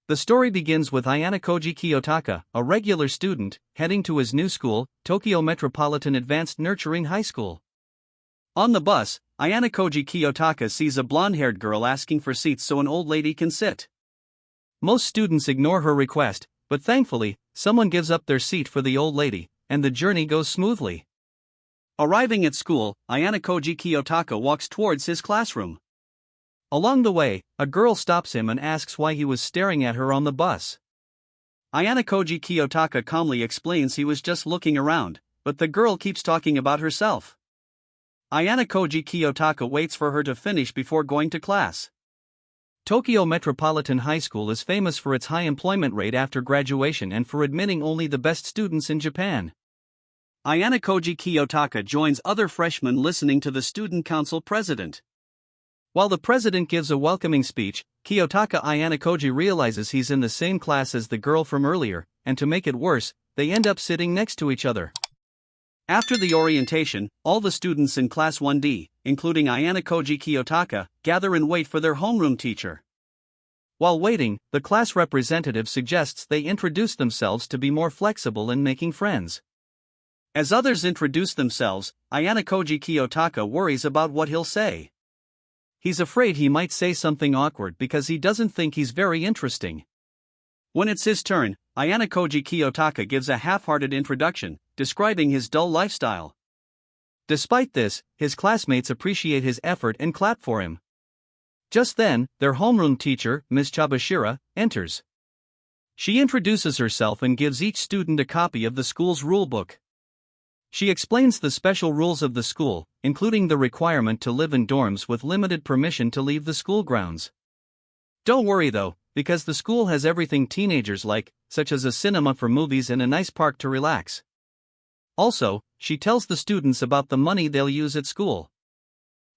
The story begins with Ayana-koji Kiyotaka, a regular student, heading to his new school, Tokyo Metropolitan Advanced Nurturing High School. On the bus, Ayana-koji Kiyotaka sees a blonde-haired girl asking for seats so an old lady can sit. Most students ignore her request, but thankfully, someone gives up their seat for the old lady, and the journey goes smoothly. Arriving at school, Ayana-koji Kiyotaka walks towards his classroom. Along the way, a girl stops him and asks why he was staring at her on the bus. Ayana-koji Kiyotaka calmly explains he was just looking around, but the girl keeps talking about herself. Ayana-koji Kiyotaka waits for her to finish before going to class. Tokyo Metropolitan High School is famous for its high employment rate after graduation and for admitting only the best students in Japan. Ayana-koji Kiyotaka joins other freshmen listening to the student council president. While the president gives a welcoming speech, Kiyotaka Ayana-koji realizes he's in the same class as the girl from earlier, and to make it worse, they end up sitting next to each other. After the orientation, all the students in Class 1D, including Ayana-koji Kiyotaka, gather and wait for their homeroom teacher. While waiting, the class representative suggests they introduce themselves to be more flexible in making friends. As others introduce themselves, Ayana-koji Kiyotaka worries about what he'll say. He's afraid he might say something awkward because he doesn't think he's very interesting. When it's his turn, Ayana-koji Kiyotaka gives a half-hearted introduction, describing his dull lifestyle. Despite this, his classmates appreciate his effort and clap for him. Just then, their homeroom teacher, Ms. Chabashira, enters. She introduces herself and gives each student a copy of the school's rulebook. She explains the special rules of the school, including the requirement to live in dorms with limited permission to leave the school grounds. Don't worry though, because the school has everything teenagers like, such as a cinema for movies and a nice park to relax. Also, she tells the students about the money they'll use at school.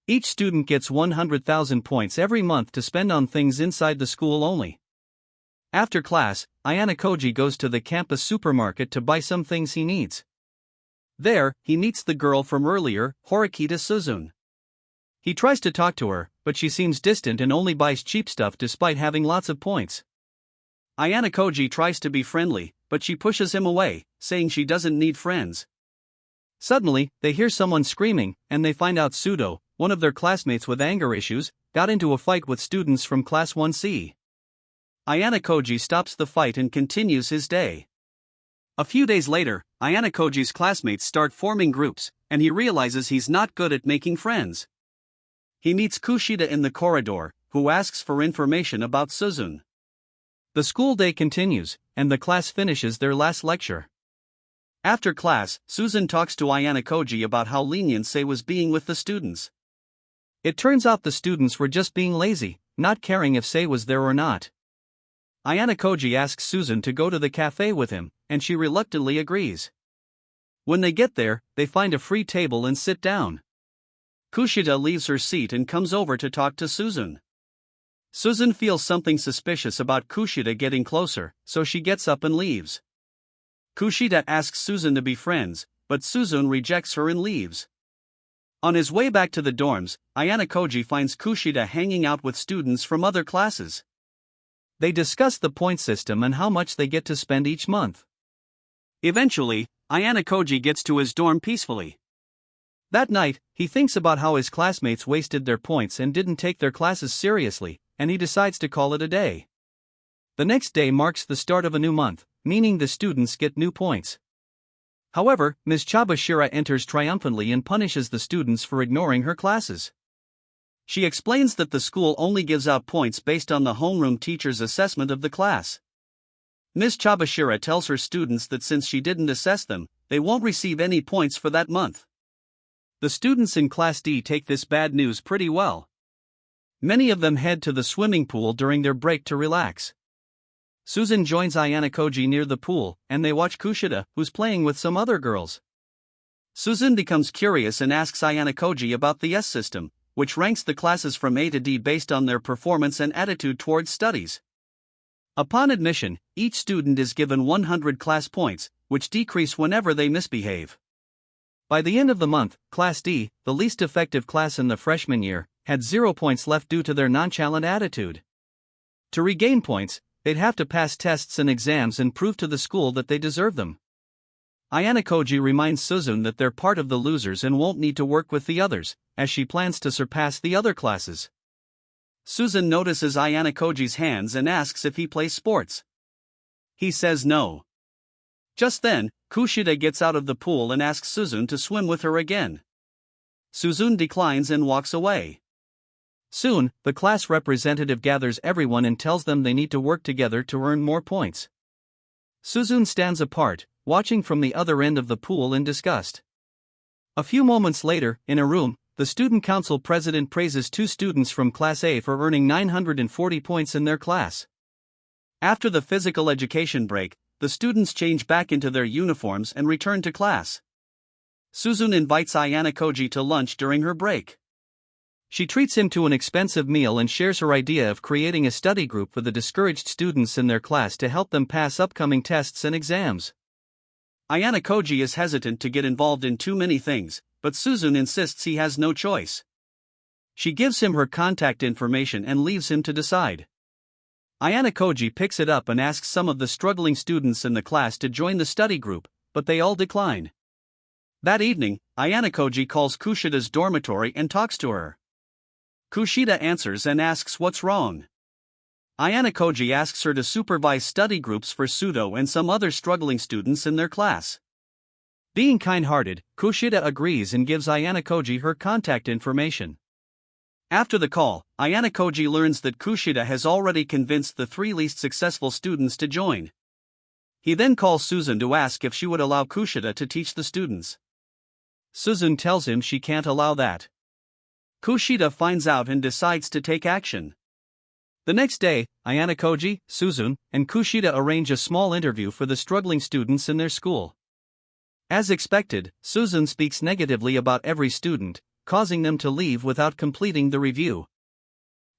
Each student gets 100,000 points every month to spend on things inside the school only. After class, Ayana-koji goes to the campus supermarket to buy some things he needs. There, he meets the girl from earlier, Horikita Suzune. He tries to talk to her, but she seems distant and only buys cheap stuff despite having lots of points. Ayana-koji tries to be friendly, but she pushes him away, saying she doesn't need friends. Suddenly, they hear someone screaming, and they find out Sudo, one of their classmates with anger issues, got into a fight with students from Class 1C. Ayana-koji stops the fight and continues his day. A few days later, Ayana-koji's classmates start forming groups, and he realizes he's not good at making friends. He meets Kushida in the corridor, who asks for information about Suzune. The school day continues, and the class finishes their last lecture. After class, Suzune talks to Ayana-koji about how lenient Sei was being with the students. It turns out the students were just being lazy, not caring if Sei was there or not. Ayana-koji asks Suzune to go to the cafe with him, and she reluctantly agrees. When they get there, they find a free table and sit down. Kushida leaves her seat and comes over to talk to Suzune. Suzune feels something suspicious about Kushida getting closer, so she gets up and leaves. Kushida asks Suzune to be friends, but Suzune rejects her and leaves. On his way back to the dorms, Ayana-koji finds Kushida hanging out with students from other classes. They discuss the point system and how much they get to spend each month. Eventually, Ayana-koji gets to his dorm peacefully. That night, he thinks about how his classmates wasted their points and didn't take their classes seriously, and he decides to call it a day. The next day marks the start of a new month, meaning the students get new points. However, Ms. Chabashira enters triumphantly and punishes the students for ignoring her classes. She explains that the school only gives out points based on the homeroom teacher's assessment of the class. Ms. Chabashira tells her students that since she didn't assess them, they won't receive any points for that month. The students in Class D take this bad news pretty well. Many of them head to the swimming pool during their break to relax. Suzune joins Ayana-koji near the pool, and they watch Kushida, who's playing with some other girls. Suzune becomes curious and asks Ayana-koji about the S system, which ranks the classes from A to D based on their performance and attitude towards studies. Upon admission, each student is given 100 class points, which decrease whenever they misbehave. By the end of the month, Class D, the least effective class in the freshman year, had 0 points left due to their nonchalant attitude. To regain points, They'd have to pass tests and exams and prove to the school that they deserve them. Ayana Koji reminds Suzun that they're part of the losers and won't need to work with the others, as she plans to surpass the other classes. Suzun notices Ayana Koji's hands and asks if he plays sports. He says no. Just then, Kushida gets out of the pool and asks Suzun to swim with her again. Suzun declines and walks away. Soon, the class representative gathers everyone and tells them they need to work together to earn more points. Suzun stands apart, watching from the other end of the pool in disgust. A few moments later, in a room, the student council president praises two students from Class A for earning 940 points in their class. After the physical education break, the students change back into their uniforms and return to class. Suzun invites Ayana Koji to lunch during her break. She treats him to an expensive meal and shares her idea of creating a study group for the discouraged students in their class to help them pass upcoming tests and exams. Ayana Koji is hesitant to get involved in too many things, but Suzun insists he has no choice. She gives him her contact information and leaves him to decide. Ayana Koji picks it up and asks some of the struggling students in the class to join the study group, but they all decline. That evening, Ayana Koji calls Kushida's dormitory and talks to her. Kushida answers and asks what's wrong. Ayana Koji asks her to supervise study groups for Sudo and some other struggling students in their class. Being kind-hearted, Kushida agrees and gives Ayana Koji her contact information. After the call, Ayana Koji learns that Kushida has already convinced the three least successful students to join. He then calls Suzun to ask if she would allow Kushida to teach the students. Suzun tells him she can't allow that. Kushida finds out and decides to take action. The next day, Ayana Koji, Suzun, and Kushida arrange a small interview for the struggling students in their school. As expected, Suzun speaks negatively about every student, causing them to leave without completing the review.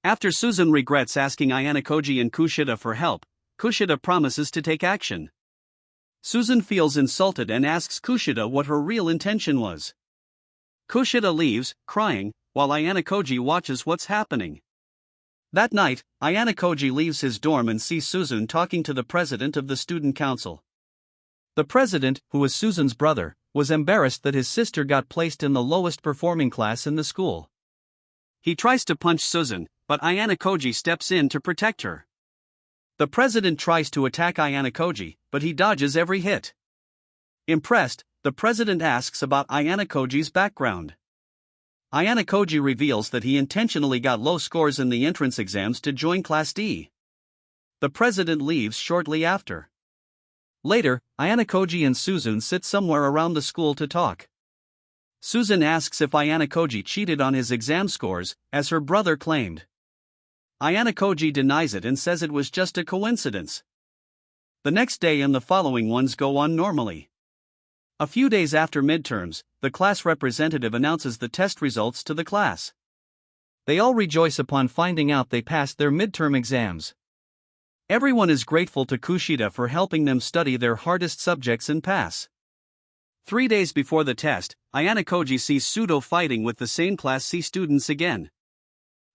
After Suzun regrets asking Ayana Koji and Kushida for help, Kushida promises to take action. Suzun feels insulted and asks Kushida what her real intention was. Kushida leaves, crying, while Ayana Koji watches what's happening. That night, Ayana Koji leaves his dorm and sees Suzun talking to the president of the student council. The president, who is Suzun's brother, was embarrassed that his sister got placed in the lowest performing class in the school. He tries to punch Suzun, but Ayana Koji steps in to protect her. The president tries to attack Ayana Koji, but he dodges every hit. Impressed, the president asks about Ayana Koji's background. Ayana Koji reveals that he intentionally got low scores in the entrance exams to join Class D. The president leaves shortly after. Later, Ayana Koji and Suzun sit somewhere around the school to talk. Suzun asks if Ayana Koji cheated on his exam scores, as her brother claimed. Ayana Koji denies it and says it was just a coincidence. The next day and the following ones go on normally. A few days after midterms, the class representative announces the test results to the class. They all rejoice upon finding out they passed their midterm exams. Everyone is grateful to Kushida for helping them study their hardest subjects and pass. 3 days before the test, Ayana Koji sees Sudo fighting with the same Class C students again.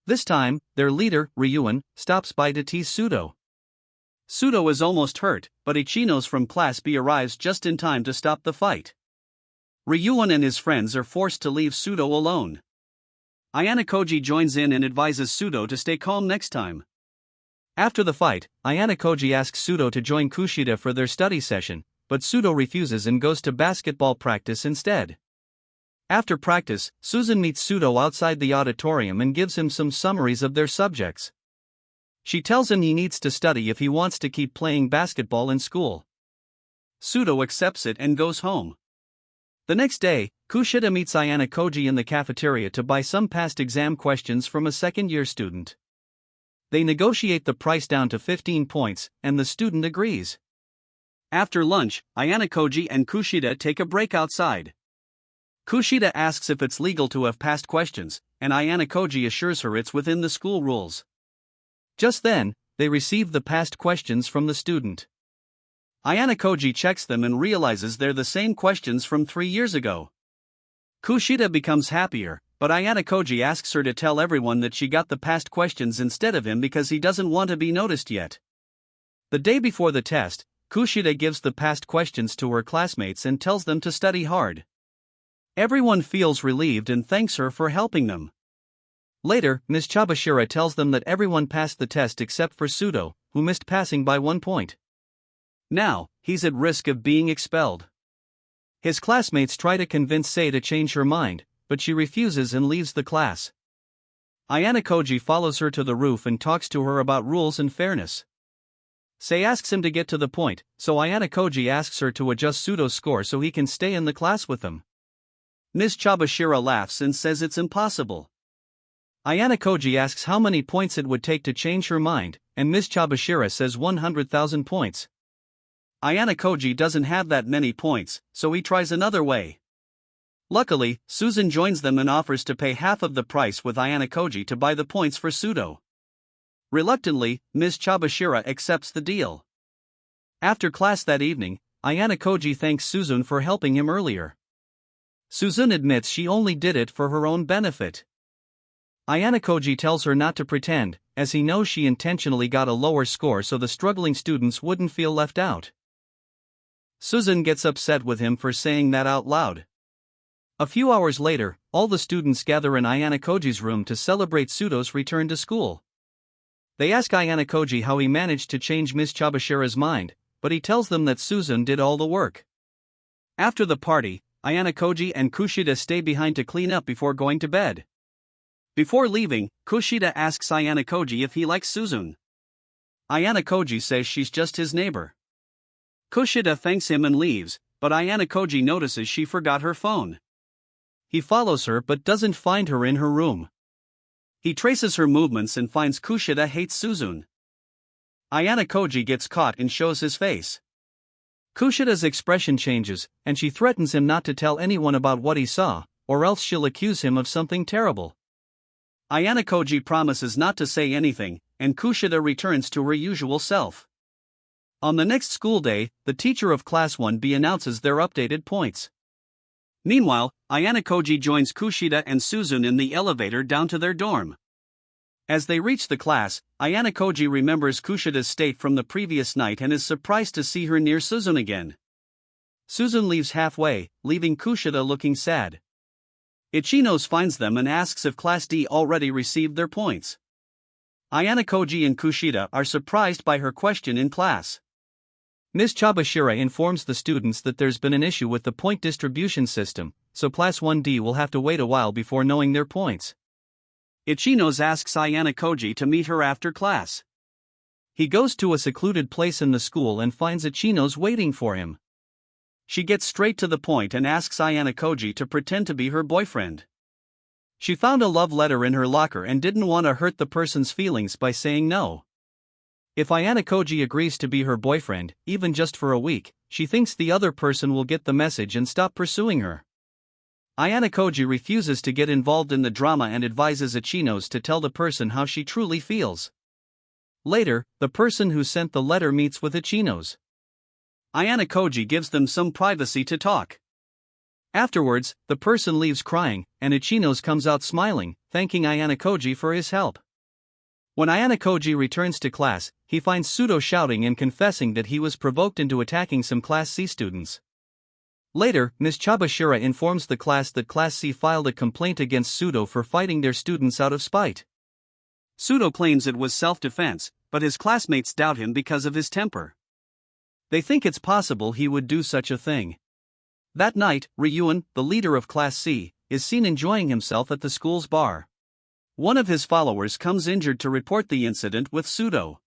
This time, their leader, Ryuan, stops by to tease Sudo. Sudo is almost hurt, but Ichinos from Class B arrives just in time to stop the fight. Ryuan and his friends are forced to leave Sudo alone. Ayana Koji joins in and advises Sudo to stay calm next time. After the fight, Ayana Koji asks Sudo to join Kushida for their study session, but Sudo refuses and goes to basketball practice instead. After practice, Suzun meets Sudo outside the auditorium and gives him some summaries of their subjects. She tells him he needs to study if he wants to keep playing basketball in school. Sudo accepts it and goes home. The next day, Kushida meets Ayana Koji in the cafeteria to buy some past exam questions from a second-year student. They negotiate the price down to 15 points, and the student agrees. After lunch, Ayana Koji and Kushida take a break outside. Kushida asks if it's legal to have past questions, and Ayana Koji assures her it's within the school rules. Just then, they receive the past questions from the student. Ayana Koji checks them and realizes they're the same questions from 3 years ago. Kushida becomes happier, but Ayana Koji asks her to tell everyone that she got the past questions instead of him because he doesn't want to be noticed yet. The day before the test, Kushida gives the past questions to her classmates and tells them to study hard. Everyone feels relieved and thanks her for helping them. Later, Ms. Chabashira tells them that everyone passed the test except for Sudo, who missed passing by 1 point. Now, he's at risk of being expelled. His classmates try to convince Sei to change her mind, but she refuses and leaves the class. Ayana Koji follows her to the roof and talks to her about rules and fairness. Sei asks him to get to the point, so Ayana Koji asks her to adjust Sudo's score so he can stay in the class with them. Ms. Chabashira laughs and says it's impossible. Ayana Koji asks how many points it would take to change her mind, and Ms. Chabashira says 100,000 points. Ayana Koji doesn't have that many points, so he tries another way. Luckily, Susan joins them and offers to pay half of the price with Ayana Koji to buy the points for Sudo. Reluctantly, Ms. Chabashira accepts the deal. After class that evening, Ayana Koji thanks Susan for helping him earlier. Susan admits she only did it for her own benefit. Ayana Koji tells her not to pretend, as he knows she intentionally got a lower score so the struggling students wouldn't feel left out. Susan gets upset with him for saying that out loud. A few hours later, all the students gather in Ayana Koji's room to celebrate Sudo's return to school. They ask Ayana Koji how he managed to change Ms. Chabashira's mind, but he tells them that Susan did all the work. After the party, Ayana Koji and Kushida stay behind to clean up before going to bed. Before leaving, Kushida asks Ayana Koji if he likes Susan. Ayana Koji says she's just his neighbor. Kushida thanks him and leaves, but Ayana Koji notices she forgot her phone. He follows her but doesn't find her in her room. He traces her movements and finds Kushida hates Susan. Ayana Koji gets caught and shows his face. Kushida's expression changes, and she threatens him not to tell anyone about what he saw, or else she'll accuse him of something terrible. Ayana Koji promises not to say anything, and Kushida returns to her usual self. On the next school day, the teacher of Class 1B announces their updated points. Meanwhile, Ayana Koji joins Kushida and Susan in the elevator down to their dorm. As they reach the class, Ayana Koji remembers Kushida's state from the previous night and is surprised to see her near Susan again. Susan leaves halfway, leaving Kushida looking sad. Ichinos finds them and asks if Class D already received their points. Ayana Koji and Kushida are surprised by her question in class. Ms. Chabashira informs the students that there's been an issue with the point distribution system, so Class 1D will have to wait a while before knowing their points. Ichinos asks Ayana Koji to meet her after class. He goes to a secluded place in the school and finds Ichinos waiting for him. She gets straight to the point and asks Ayana Koji to pretend to be her boyfriend. She found a love letter in her locker and didn't want to hurt the person's feelings by saying no. If Ayana Koji agrees to be her boyfriend, even just for a week, she thinks the other person will get the message and stop pursuing her. Ayana Koji refuses to get involved in the drama and advises Ichinos to tell the person how she truly feels. Later, the person who sent the letter meets with Ichinos. Ayana Koji gives them some privacy to talk. Afterwards, the person leaves crying, and Ichinos comes out smiling, thanking Ayana Koji for his help. When Ayana Koji returns to class, he finds Sudo shouting and confessing that he was provoked into attacking some Class C students. Later, Ms. Chabashira informs the class that Class C filed a complaint against Sudo for fighting their students out of spite. Sudo claims it was self-defense, but his classmates doubt him because of his temper. They think it's possible he would do such a thing. That night, Ryuan, the leader of Class C, is seen enjoying himself at the school's bar. One of his followers comes injured to report the incident with Sudo.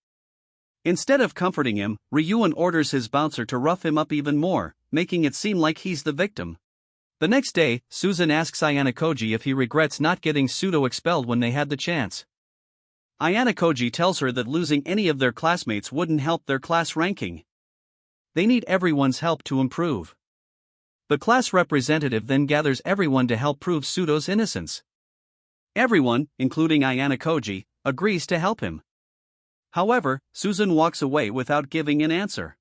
Instead of comforting him, Ryuan orders his bouncer to rough him up even more, making it seem like he's the victim. The next day, Susan asks Ayana Koji if he regrets not getting Sudo expelled when they had the chance. Ayana Koji tells her that losing any of their classmates wouldn't help their class ranking. They need everyone's help to improve. The class representative then gathers everyone to help prove Sudo's innocence. Everyone, including Ayana Koji, agrees to help him. However, Susan walks away without giving an answer.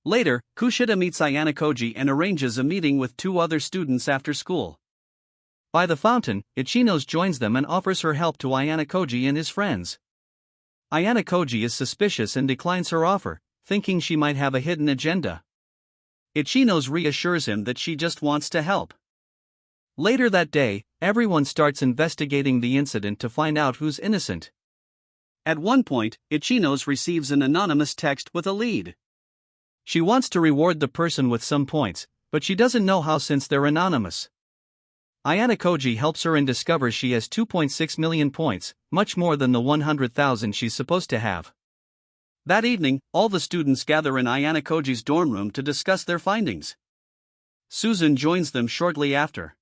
Later, Kushida meets Ayana Koji and arranges a meeting with 2 other students after school. By the fountain, Ichinos joins them and offers her help to Ayana Koji and his friends. Ayana Koji is suspicious and declines her offer, thinking she might have a hidden agenda. Ichino's reassures him that she just wants to help. Later that day, everyone starts investigating the incident to find out who's innocent. At one point, Ichino's receives an anonymous text with a lead. She wants to reward the person with some points, but she doesn't know how since they're anonymous. Ayana Koji helps her and discovers she has 2.6 million points, much more than the 100,000 she's supposed to have. That evening, all the students gather in Ayana Koji's dorm room to discuss their findings. Susan joins them shortly after.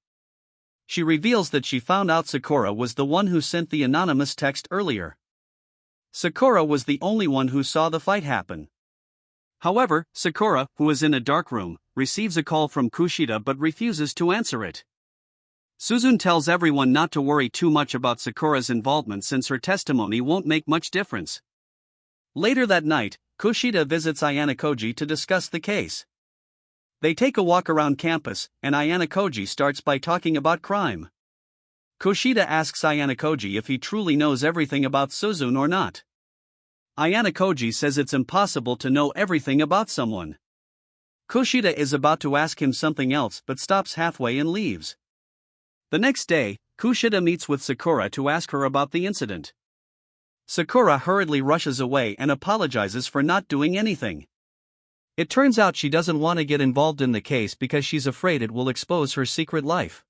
She reveals that she found out Sakura was the one who sent the anonymous text earlier. Sakura was the only one who saw the fight happen. However, Sakura, who is in a dark room, receives a call from Kushida but refuses to answer it. Susan tells everyone not to worry too much about Sakura's involvement since her testimony won't make much difference. Later that night, Kushida visits Ayana Koji to discuss the case. They take a walk around campus, and Ayana Koji starts by talking about crime. Kushida asks Ayana Koji if he truly knows everything about Susan or not. Ayana Koji says it's impossible to know everything about someone. Kushida is about to ask him something else but stops halfway and leaves. The next day, Kushida meets with Sakura to ask her about the incident. Sakura hurriedly rushes away and apologizes for not doing anything. It turns out she doesn't want to get involved in the case because she's afraid it will expose her secret life.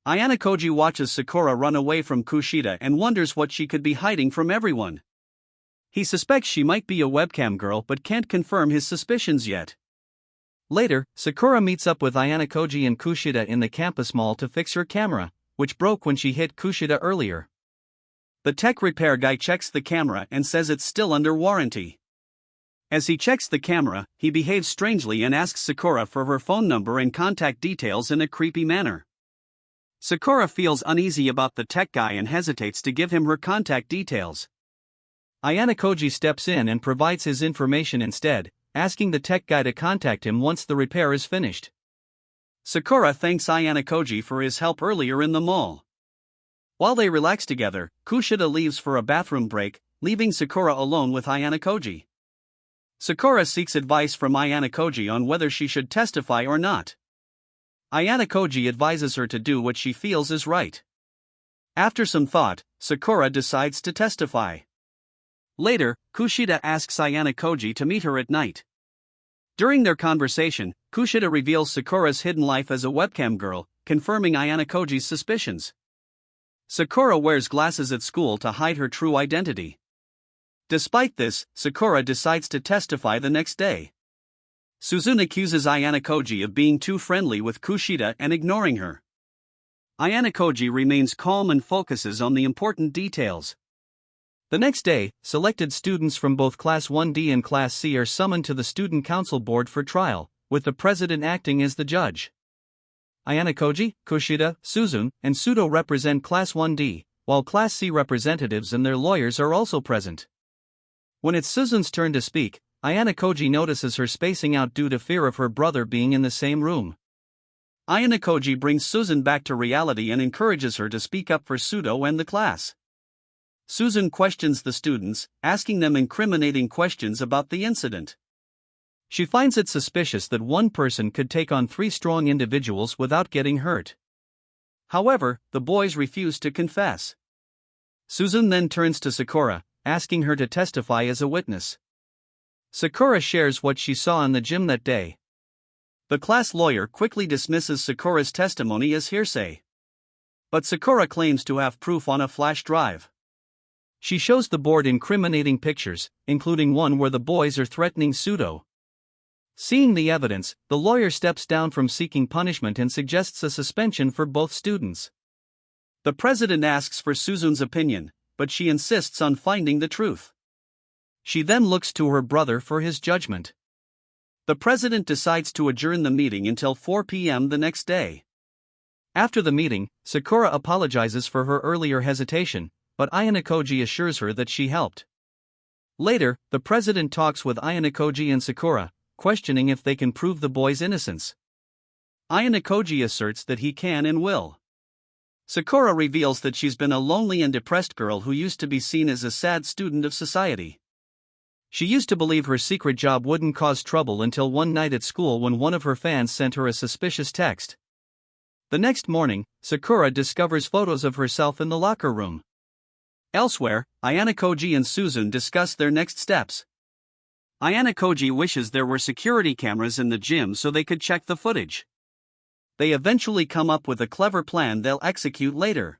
Ayana Koji watches Sakura run away from Kushida and wonders what she could be hiding from everyone. He suspects she might be a webcam girl but can't confirm his suspicions yet. Later, Sakura meets up with Ayana Koji and Kushida in the campus mall to fix her camera, which broke when she hit Kushida earlier. The tech repair guy checks the camera and says it's still under warranty. As he checks the camera, he behaves strangely and asks Sakura for her phone number and contact details in a creepy manner. Sakura feels uneasy about the tech guy and hesitates to give him her contact details. Ayana Koji steps in and provides his information instead, asking the tech guy to contact him once the repair is finished. Sakura thanks Ayana Koji for his help earlier in the mall. While they relax together, Kushida leaves for a bathroom break, leaving Sakura alone with Ayana Koji. Sakura seeks advice from Ayana Koji on whether she should testify or not. Ayana Koji advises her to do what she feels is right. After some thought, Sakura decides to testify. Later, Kushida asks Ayana Koji to meet her at night. During their conversation, Kushida reveals Sakura's hidden life as a webcam girl, confirming Ayana Koji's suspicions. Sakura wears glasses at school to hide her true identity. Despite this, Sakura decides to testify the next day. Susan accuses Ayana Koji of being too friendly with Kushida and ignoring her. Ayana Koji remains calm and focuses on the important details. The next day, selected students from both Class 1D and Class C are summoned to the Student Council Board for trial, with the president acting as the judge. Ayana Koji, Kushida, Susan, and Sudo represent Class 1D, while Class C representatives and their lawyers are also present. When it's Susan's turn to speak, Ayana Koji notices her spacing out due to fear of her brother being in the same room. Ayana Koji brings Susan back to reality and encourages her to speak up for Sudo and the class. Susan questions the students, asking them incriminating questions about the incident. She finds it suspicious that one person could take on 3 strong individuals without getting hurt. However, the boys refuse to confess. Susan then turns to Sakura, asking her to testify as a witness. Sakura shares what she saw in the gym that day. The class lawyer quickly dismisses Sakura's testimony as hearsay. But Sakura claims to have proof on a flash drive. She shows the board incriminating pictures, including one where the boys are threatening Sudo. Seeing the evidence, the lawyer steps down from seeking punishment and suggests a suspension for both students. The president asks for Susan's opinion, but she insists on finding the truth. She then looks to her brother for his judgment. The president decides to adjourn the meeting until 4 p.m. the next day. After the meeting, Sakura apologizes for her earlier hesitation, but Ayana Koji assures her that she helped. Later, the president talks with Ayana Koji and Sakura, questioning if they can prove the boy's innocence. Ayana Koji asserts that he can and will. Sakura reveals that she's been a lonely and depressed girl who used to be seen as a sad student of society. She used to believe her secret job wouldn't cause trouble until one night at school when one of her fans sent her a suspicious text. The next morning, Sakura discovers photos of herself in the locker room. Elsewhere, Ayana Koji and Suzune discuss their next steps. Ayana Koji wishes there were security cameras in the gym so they could check the footage. They eventually come up with a clever plan they'll execute later.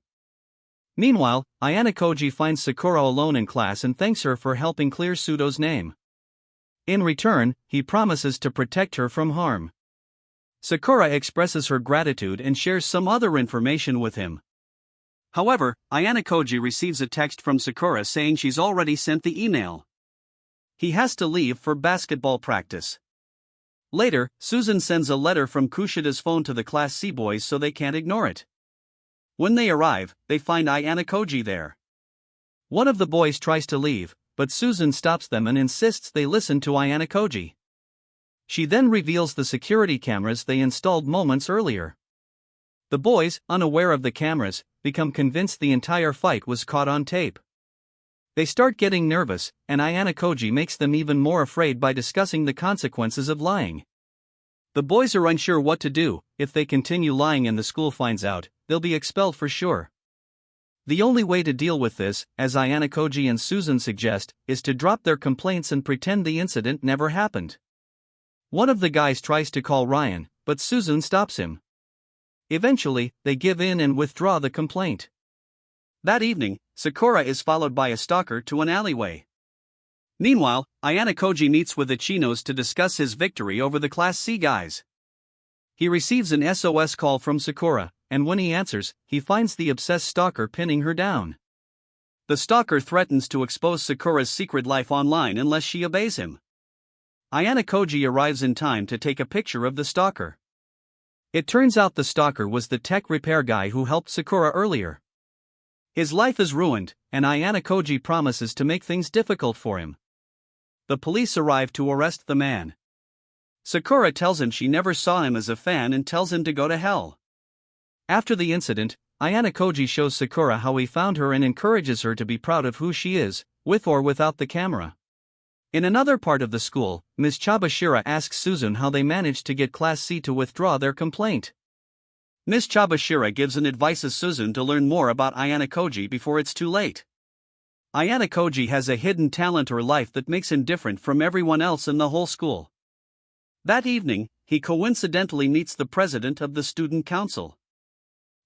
Meanwhile, Ayana Koji finds Sakura alone in class and thanks her for helping clear Sudo's name. In return, he promises to protect her from harm. Sakura expresses her gratitude and shares some other information with him. However, Ayana Koji receives a text from Sakura saying she's already sent the email. He has to leave for basketball practice. Later, Suzune sends a letter from Kushida's phone to the Class C boys so they can't ignore it. When they arrive, they find Ayana Koji there. One of the boys tries to leave, but Suzune stops them and insists they listen to Ayana Koji. She then reveals the security cameras they installed moments earlier. The boys, unaware of the cameras, become convinced the entire fight was caught on tape. They start getting nervous, and Ayana Koji makes them even more afraid by discussing the consequences of lying. The boys are unsure what to do. If they continue lying and the school finds out, they'll be expelled for sure. The only way to deal with this, as Ayana Koji and Suzune suggest, is to drop their complaints and pretend the incident never happened. One of the guys tries to call Ryan, but Suzune stops him. Eventually, they give in and withdraw the complaint. That evening, Sakura is followed by a stalker to an alleyway. Meanwhile, Ayana Koji meets with the Chinos to discuss his victory over the Class C guys. He receives an SOS call from Sakura, and when he answers, he finds the obsessed stalker pinning her down. The stalker threatens to expose Sakura's secret life online unless she obeys him. Ayana Koji arrives in time to take a picture of the stalker. It turns out the stalker was the tech repair guy who helped Sakura earlier. His life is ruined, and Ayana Koji promises to make things difficult for him. The police arrive to arrest the man. Sakura tells him she never saw him as a fan and tells him to go to hell. After the incident, Ayana Koji shows Sakura how he found her and encourages her to be proud of who she is, with or without the camera. In another part of the school, Ms. Chabashira asks Suzune how they managed to get Class C to withdraw their complaint. Ms. Chabashira gives an advices Suzune to learn more about Ayana Koji before it's too late. Ayana Koji has a hidden talent or life that makes him different from everyone else in the whole school. That evening, he coincidentally meets the president of the student council.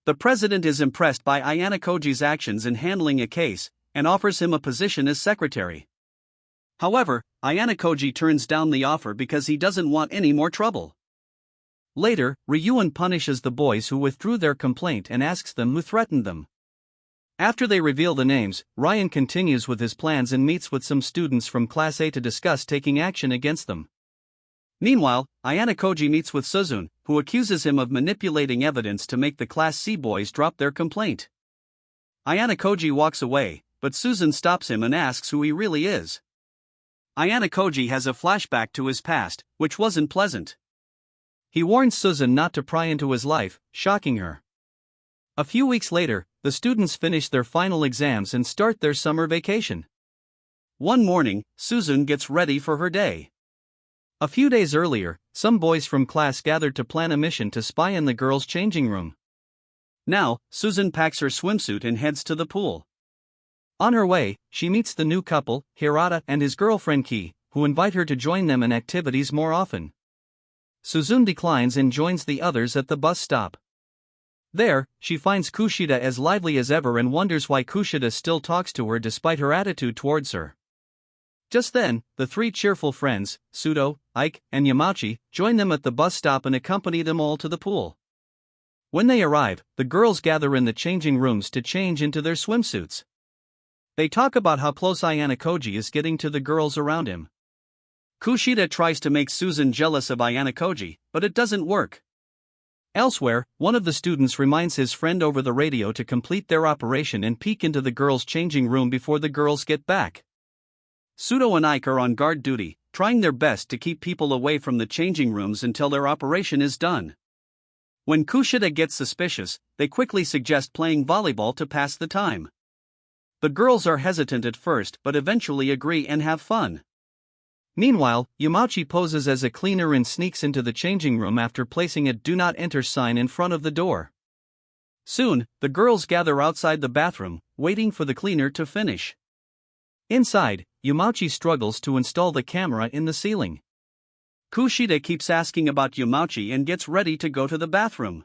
The president is impressed by Ayana Koji's actions in handling a case, and offers him a position as secretary. However, Ayana Koji turns down the offer because he doesn't want any more trouble. Later, Ryuan punishes the boys who withdrew their complaint and asks them who threatened them. After they reveal the names, Ryan continues with his plans and meets with some students from Class A to discuss taking action against them. Meanwhile, Ayana Koji meets with Suzune, who accuses him of manipulating evidence to make the Class C boys drop their complaint. Ayana Koji walks away, but Suzune stops him and asks who he really is. Ayana Koji has a flashback to his past, which wasn't pleasant. He warns Suzune not to pry into his life, shocking her. A few weeks later, the students finish their final exams and start their summer vacation. One morning, Suzune gets ready for her day. A few days earlier, some boys from class gathered to plan a mission to spy in the girls' changing room. Now, Suzune packs her swimsuit and heads to the pool. On her way, she meets the new couple, Hirata and his girlfriend Ki, who invite her to join them in activities more often. Suzune declines and joins the others at the bus stop. There, she finds Kushida as lively as ever and wonders why Kushida still talks to her despite her attitude towards her. Just then, the three cheerful friends, Sudo, Ike, and Yamachi, join them at the bus stop and accompany them all to the pool. When they arrive, the girls gather in the changing rooms to change into their swimsuits. They talk about how close Ayana Koji is getting to the girls around him. Kushida tries to make Suzune jealous of Ayana Koji, but it doesn't work. Elsewhere, one of the students reminds his friend over the radio to complete their operation and peek into the girls' changing room before the girls get back. Sudo and Ike are on guard duty, trying their best to keep people away from the changing rooms until their operation is done. When Kushida gets suspicious, they quickly suggest playing volleyball to pass the time. The girls are hesitant at first but eventually agree and have fun. Meanwhile, Yamauchi poses as a cleaner and sneaks into the changing room after placing a "Do Not Enter" sign in front of the door. Soon, the girls gather outside the bathroom, waiting for the cleaner to finish. Inside, Yamauchi struggles to install the camera in the ceiling. Kushida keeps asking about Yamauchi and gets ready to go to the bathroom.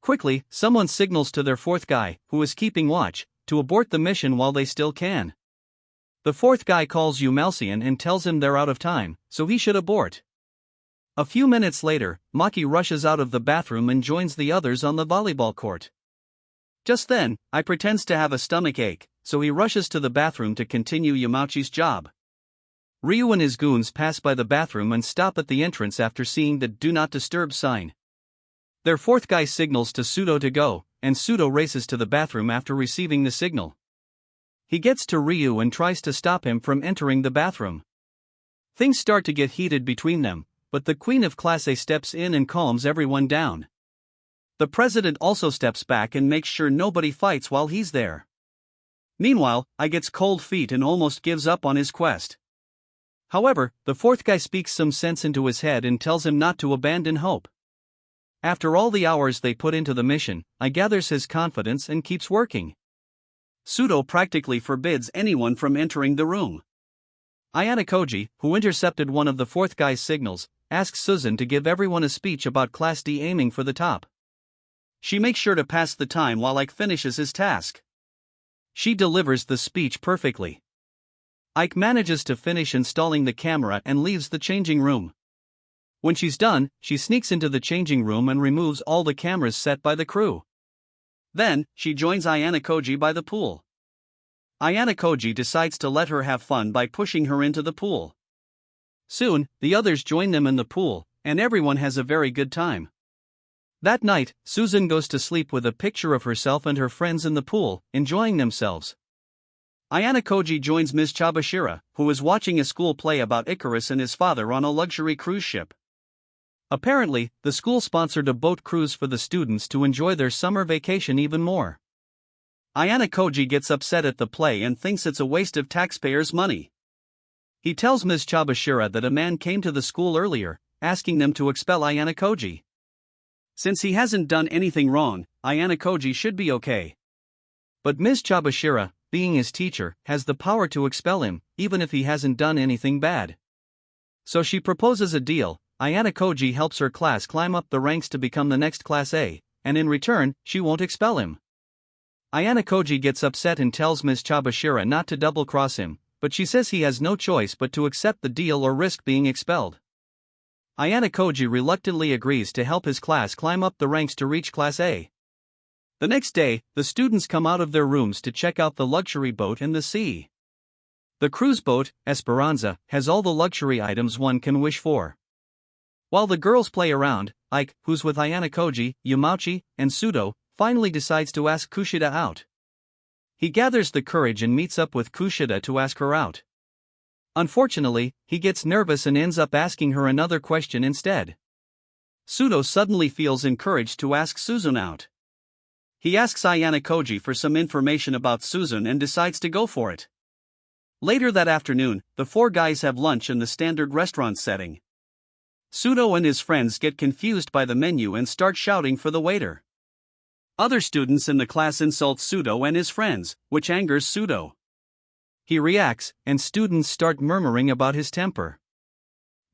Quickly, someone signals to their fourth guy, who is keeping watch, to abort the mission while they still can. The fourth guy calls Eumalcian and tells him they're out of time, so he should abort. A few minutes later, Maki rushes out of the bathroom and joins the others on the volleyball court. Just then, I pretends to have a stomach ache, so he rushes to the bathroom to continue Yamauchi's job. Ryu and his goons pass by the bathroom and stop at the entrance after seeing the "Do Not Disturb" sign. Their fourth guy signals to Sudo to go, and Sudo races to the bathroom after receiving the signal. He gets to Ryu and tries to stop him from entering the bathroom. Things start to get heated between them, but the Queen of Class A steps in and calms everyone down. The president also steps back and makes sure nobody fights while he's there. Meanwhile, I gets cold feet and almost gives up on his quest. However, the fourth guy speaks some sense into his head and tells him not to abandon hope. After all the hours they put into the mission, I gathers his confidence and keeps working. Sudo practically forbids anyone from entering the room. Ayana Koji, who intercepted one of the fourth guy's signals, asks Suzun to give everyone a speech about Class D aiming for the top. She makes sure to pass the time while Ike finishes his task. She delivers the speech perfectly. Ike manages to finish installing the camera and leaves the changing room. When she's done, she sneaks into the changing room and removes all the cameras set by the crew. Then, she joins Ayana Koji by the pool. Ayana Koji decides to let her have fun by pushing her into the pool. Soon, the others join them in the pool, and everyone has a very good time. That night, Suzun goes to sleep with a picture of herself and her friends in the pool, enjoying themselves. Ayana Koji joins Ms. Chabashira, who is watching a school play about Icarus and his father on a luxury cruise ship. Apparently, the school sponsored a boat cruise for the students to enjoy their summer vacation even more. Ayana Koji gets upset at the play and thinks it's a waste of taxpayers' money. He tells Ms. Chabashira that a man came to the school earlier, asking them to expel Ayana Koji. Since he hasn't done anything wrong, Ayana Koji should be okay. But Ms. Chabashira, being his teacher, has the power to expel him, even if he hasn't done anything bad. So she proposes a deal. Ayana Koji helps her class climb up the ranks to become the next Class A, and in return, she won't expel him. Ayana Koji gets upset and tells Ms. Chabashira not to double-cross him, but she says he has no choice but to accept the deal or risk being expelled. Ayana Koji reluctantly agrees to help his class climb up the ranks to reach Class A. The next day, the students come out of their rooms to check out the luxury boat in the sea. The cruise boat, Esperanza, has all the luxury items one can wish for. While the girls play around, Ike, who's with Ayana Koji, Yamauchi, and Sudo, finally decides to ask Kushida out. He gathers the courage and meets up with Kushida to ask her out. Unfortunately, he gets nervous and ends up asking her another question instead. Sudo suddenly feels encouraged to ask Suzun out. He asks Ayana Koji for some information about Suzun and decides to go for it. Later that afternoon, the four guys have lunch in the standard restaurant setting. Sudo and his friends get confused by the menu and start shouting for the waiter. Other students in the class insult Sudo and his friends, which angers Sudo. He reacts, and students start murmuring about his temper.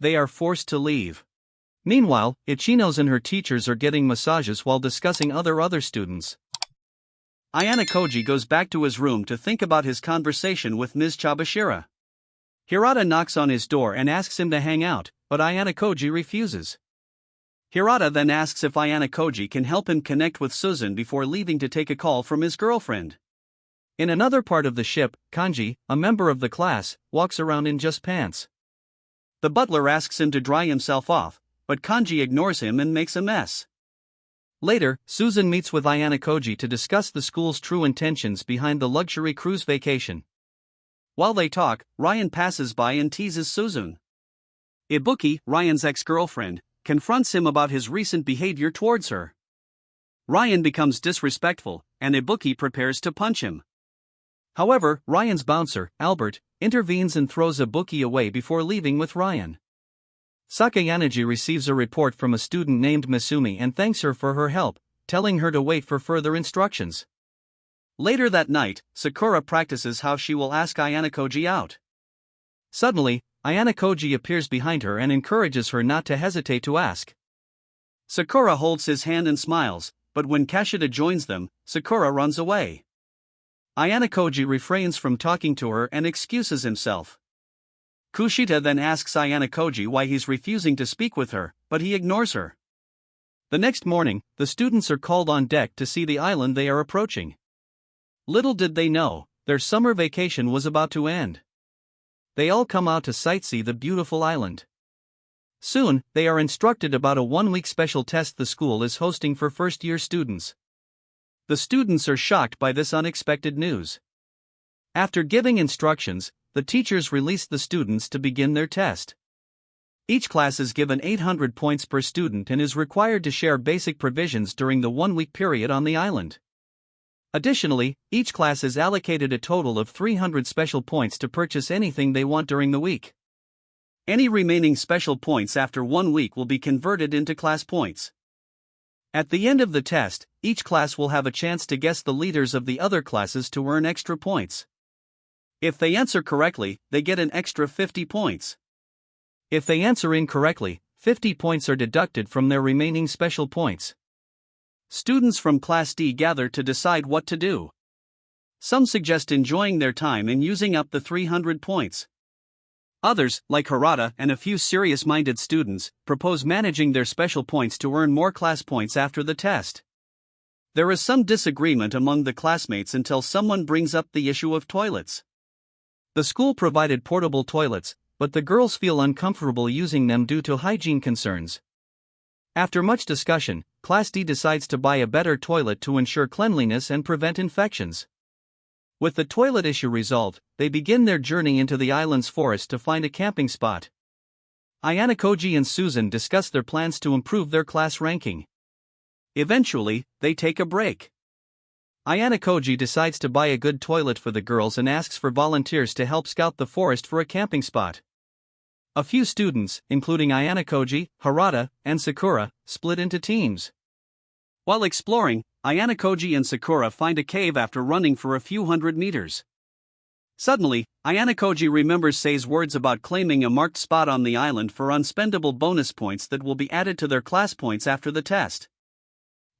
They are forced to leave. Meanwhile, Ichinos and her teachers are getting massages while discussing other students. Ayana Koji goes back to his room to think about his conversation with Ms. Chabashira. Hirata knocks on his door and asks him to hang out, but Ayana Koji refuses. Hirata then asks if Ayana Koji can help him connect with Suzun before leaving to take a call from his girlfriend. In another part of the ship, Kanji, a member of the class, walks around in just pants. The butler asks him to dry himself off, but Kanji ignores him and makes a mess. Later, Suzun meets with Ayana Koji to discuss the school's true intentions behind the luxury cruise vacation. While they talk, Ryan passes by and teases Suzun. Ibuki, Ryan's ex-girlfriend, confronts him about his recent behavior towards her. Ryan becomes disrespectful, and Ibuki prepares to punch him. However, Ryan's bouncer, Albert, intervenes and throws Ibuki away before leaving with Ryan. Sakayanagi receives a report from a student named Masumi and thanks her for her help, telling her to wait for further instructions. Later that night, Sakura practices how she will ask Ayano-koji out. Suddenly, Ayano-koji appears behind her and encourages her not to hesitate to ask. Sakura holds his hand and smiles, but when Kashida joins them, Sakura runs away. Ayano-koji refrains from talking to her and excuses himself. Kushida then asks Ayano-koji why he's refusing to speak with her, but he ignores her. The next morning, the students are called on deck to see the island they are approaching. Little did they know, their summer vacation was about to end. They all come out to sightsee the beautiful island. Soon, they are instructed about a one-week special test the school is hosting for first-year students. The students are shocked by this unexpected news. After giving instructions, the teachers release the students to begin their test. Each class is given 800 points per student and is required to share basic provisions during the one-week period on the island. Additionally, each class is allocated a total of 300 special points to purchase anything they want during the week. Any remaining special points after 1 week will be converted into class points. At the end of the test, each class will have a chance to guess the leaders of the other classes to earn extra points. If they answer correctly, they get an extra 50 points. If they answer incorrectly, 50 points are deducted from their remaining special points. Students from Class D gather to decide what to do. Some suggest enjoying their time and using up the 300 points. Others, like Harada and a few serious-minded students, propose managing their special points to earn more class points after the test. There is some disagreement among the classmates until someone brings up the issue of toilets. The school provided portable toilets, but the girls feel uncomfortable using them due to hygiene concerns. After much discussion, Class D decides to buy a better toilet to ensure cleanliness and prevent infections. With the toilet issue resolved, they begin their journey into the island's forest to find a camping spot. Ayano-koji and Susan discuss their plans to improve their class ranking. Eventually, they take a break. Ayano-koji decides to buy a good toilet for the girls and asks for volunteers to help scout the forest for a camping spot. A few students, including Ayano-koji, Harada, and Sakura, split into teams. While exploring, Ayano-koji and Sakura find a cave after running for a few hundred meters. Suddenly, Ayano-koji remembers Sei's words about claiming a marked spot on the island for unspendable bonus points that will be added to their class points after the test.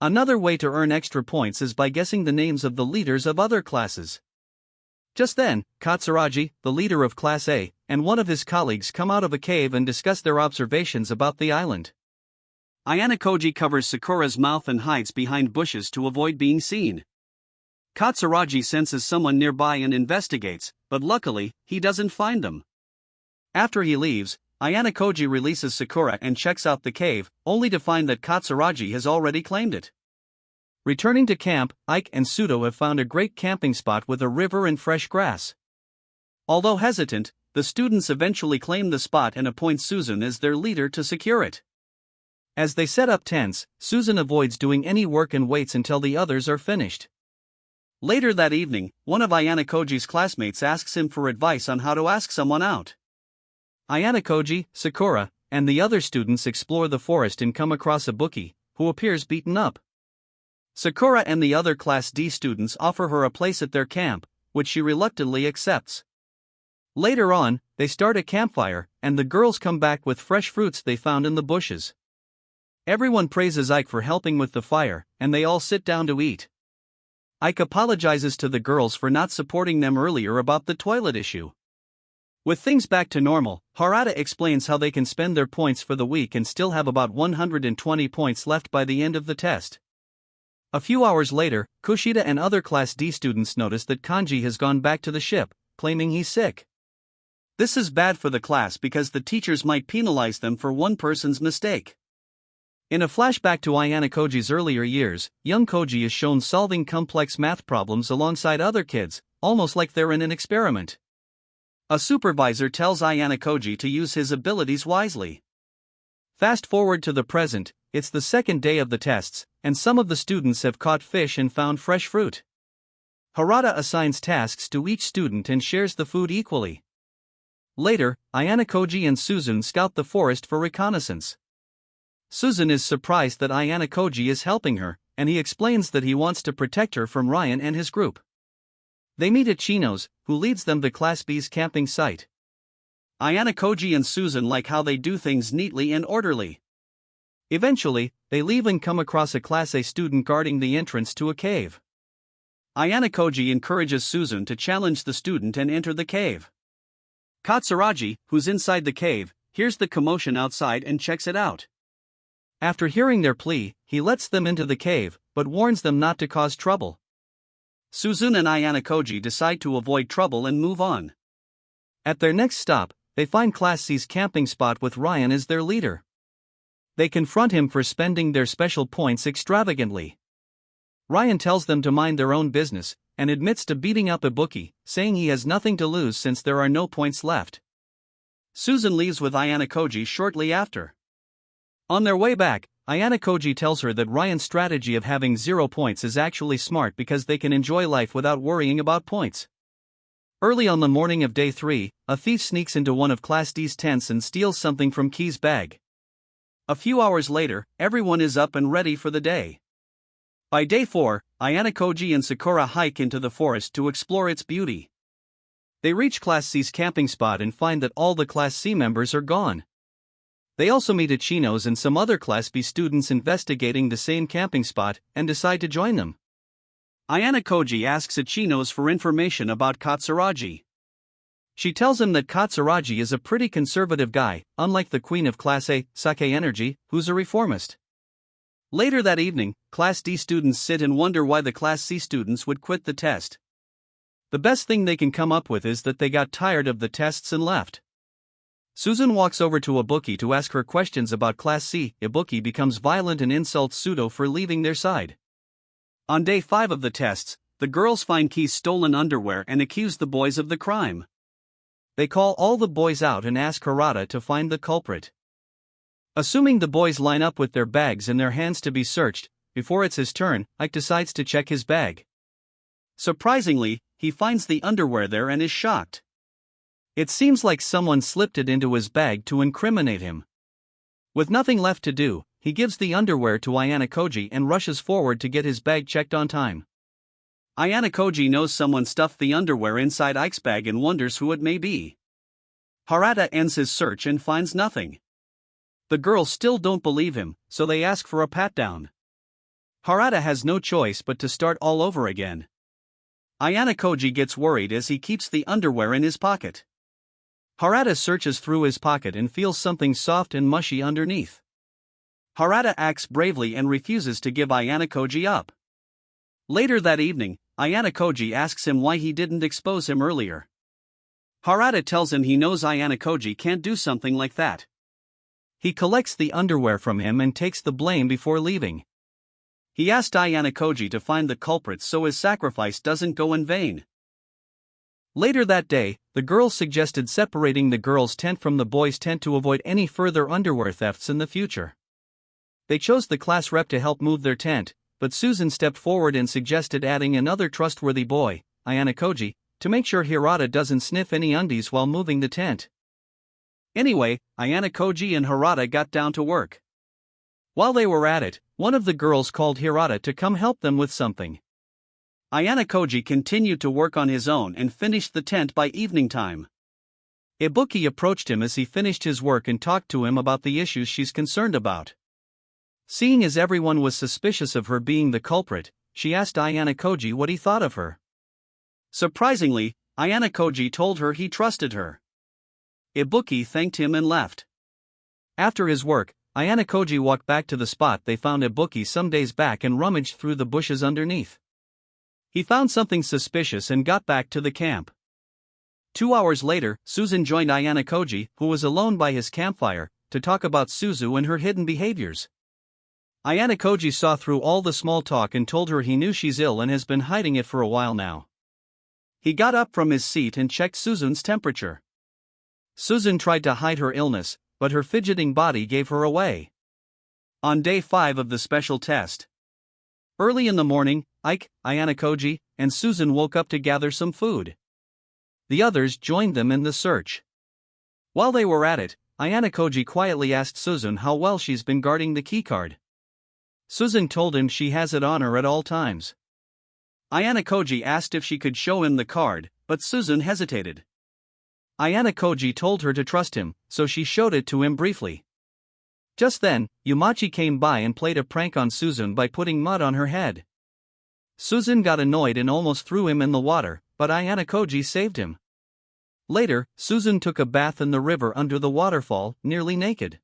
Another way to earn extra points is by guessing the names of the leaders of other classes. Just then, Katsuragi, the leader of Class A, and one of his colleagues come out of a cave and discuss their observations about the island. Ayano-koji covers Sakura's mouth and hides behind bushes to avoid being seen. Katsuragi senses someone nearby and investigates, but luckily, he doesn't find them. After he leaves, Ayano-koji releases Sakura and checks out the cave, only to find that Katsuragi has already claimed it. Returning to camp, Ike and Sudo have found a great camping spot with a river and fresh grass. Although hesitant, the students eventually claim the spot and appoint Susan as their leader to secure it. As they set up tents, Susan avoids doing any work and waits until the others are finished. Later that evening, one of Ayano-koji's classmates asks him for advice on how to ask someone out. Ayano-koji, Sakura, and the other students explore the forest and come across Ibuki, who appears beaten up. Sakura and the other Class D students offer her a place at their camp, which she reluctantly accepts. Later on, they start a campfire, and the girls come back with fresh fruits they found in the bushes. Everyone praises Ike for helping with the fire, and they all sit down to eat. Ike apologizes to the girls for not supporting them earlier about the toilet issue. With things back to normal, Harada explains how they can spend their points for the week and still have about 120 points left by the end of the test. A few hours later, Kushida and other Class D students notice that Kanji has gone back to the ship, claiming he's sick. This is bad for the class because the teachers might penalize them for one person's mistake. In a flashback to Ayano-koji's earlier years, young Koji is shown solving complex math problems alongside other kids, almost like they're in an experiment. A supervisor tells Ayano-koji to use his abilities wisely. Fast forward to the present, it's the second day of the tests, and some of the students have caught fish and found fresh fruit. Harada assigns tasks to each student and shares the food equally. Later, Ayano-koji and Suzune scout the forest for reconnaissance. Suzune is surprised that Ayano-koji is helping her, and he explains that he wants to protect her from Ryan and his group. They meet at Chino's, who leads them to Class B's camping site. Ayano-koji and Suzune like how they do things neatly and orderly. Eventually, they leave and come across a Class A student guarding the entrance to a cave. Ayano-koji encourages Suzune to challenge the student and enter the cave. Katsuragi, who's inside the cave, hears the commotion outside and checks it out. After hearing their plea, he lets them into the cave, but warns them not to cause trouble. Suzune and Ayano-koji decide to avoid trouble and move on. At their next stop, they find Class C's camping spot with Ryan as their leader. They confront him for spending their special points extravagantly. Ryan tells them to mind their own business, and admits to beating up Ibuki, saying he has nothing to lose since there are no points left. Suzune leaves with Ayano-koji shortly after. On their way back, Ayano-koji tells her that Ryan's strategy of having 0 points is actually smart because they can enjoy life without worrying about points. Early on the morning of day 3, a thief sneaks into one of Class D's tents and steals something from Key's bag. A few hours later, everyone is up and ready for the day. By day 4, Ayano-koji and Sakura hike into the forest to explore its beauty. They reach Class C's camping spot and find that all the Class C members are gone. They also meet Chino's and some other Class B students investigating the same camping spot and decide to join them. Ayano-koji asks Chino's for information about Katsuragi. She tells him that Katsuragi is a pretty conservative guy, unlike the queen of Class A, Sake Energy, who's a reformist. Later that evening, Class D students sit and wonder why the Class C students would quit the test. The best thing they can come up with is that they got tired of the tests and left. Suzune walks over to Ibuki to ask her questions about Class C. Ibuki becomes violent and insults Sudo for leaving their side. On day 5 of the tests, the girls find Key's stolen underwear and accuse the boys of the crime. They call all the boys out and ask Harada to find the culprit. Assuming the boys line up with their bags and their hands to be searched, before it's his turn, Ike decides to check his bag. Surprisingly, he finds the underwear there and is shocked. It seems like someone slipped it into his bag to incriminate him. With nothing left to do, he gives the underwear to Ayano-koji and rushes forward to get his bag checked on time. Ayano-koji knows someone stuffed the underwear inside Ike's bag and wonders who it may be. Harada ends his search and finds nothing. The girls still don't believe him, so they ask for a pat-down. Harada has no choice but to start all over again. Ayano-koji gets worried as he keeps the underwear in his pocket. Harada searches through his pocket and feels something soft and mushy underneath. Harada acts bravely and refuses to give Ayano-koji up. Later that evening, Ayano-koji asks him why he didn't expose him earlier. Harada tells him he knows Ayano-koji can't do something like that. He collects the underwear from him and takes the blame before leaving. He asked Ayano-koji to find the culprit so his sacrifice doesn't go in vain. Later that day, the girls suggested separating the girls' tent from the boys' tent to avoid any further underwear thefts in the future. They chose the class rep to help move their tent, but Suzune stepped forward and suggested adding another trustworthy boy, Ayano-koji, to make sure Harada doesn't sniff any undies while moving the tent. Anyway, Ayano-koji and Harada got down to work. While they were at it, one of the girls called Harada to come help them with something. Ayano-koji continued to work on his own and finished the tent by evening time. Ibuki approached him as he finished his work and talked to him about the issues she's concerned about. Seeing as everyone was suspicious of her being the culprit, she asked Ayano-koji what he thought of her. Surprisingly, Ayano-koji told her he trusted her. Ibuki thanked him and left. After his work, Ayano-koji walked back to the spot they found Ibuki some days back and rummaged through the bushes underneath. He found something suspicious and got back to the camp. 2 hours later, Suzune joined Ayano-koji, who was alone by his campfire, to talk about Suzu and her hidden behaviors. Ayano-koji saw through all the small talk and told her he knew she's ill and has been hiding it for a while now. He got up from his seat and checked Suzune's temperature. Suzune tried to hide her illness, but her fidgeting body gave her away. On day 5 of the special test. Early in the morning, Ike, Ayana Koji, and Susan woke up to gather some food. The others joined them in the search. While they were at it, Ayana Koji quietly asked Susan how well she's been guarding the keycard. Susan told him she has it on her at all times. Ayana Koji asked if she could show him the card, but Susan hesitated. Ayana Koji told her to trust him, so she showed it to him briefly. Just then, Yumachi came by and played a prank on Susan by putting mud on her head. Susan got annoyed and almost threw him in the water, but Ayana Koji saved him. Later, Susan took a bath in the river under the waterfall, nearly naked.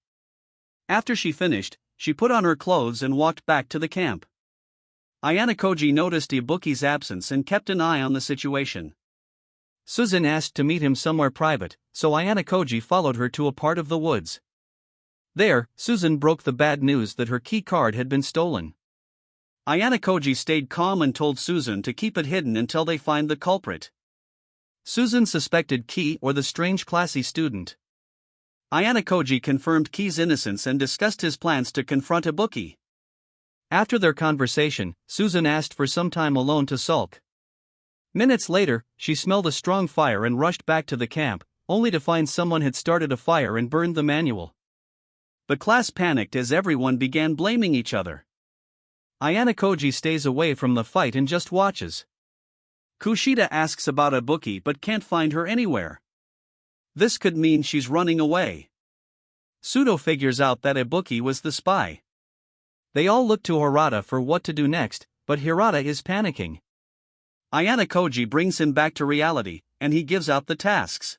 After she finished, she put on her clothes and walked back to the camp. Ayana Koji noticed Ibuki's absence and kept an eye on the situation. Susan asked to meet him somewhere private, so Ayana Koji followed her to a part of the woods. There, Susan broke the bad news that her key card had been stolen. Ayana Koji stayed calm and told Susan to keep it hidden until they find the culprit. Susan suspected Ki or the strange classy student. Ayana Koji confirmed Ki's innocence and discussed his plans to confront Ibuki. After their conversation, Susan asked for some time alone to sulk. Minutes later, she smelled a strong fire and rushed back to the camp, only to find someone had started a fire and burned the manual. The class panicked as everyone began blaming each other. Ayana Koji stays away from the fight and just watches. Kushida asks about Ibuki but can't find her anywhere. This could mean she's running away. Sudo figures out that Ibuki was the spy. They all look to Hirata for what to do next, but Hirata is panicking. Ayana Koji brings him back to reality, and he gives out the tasks.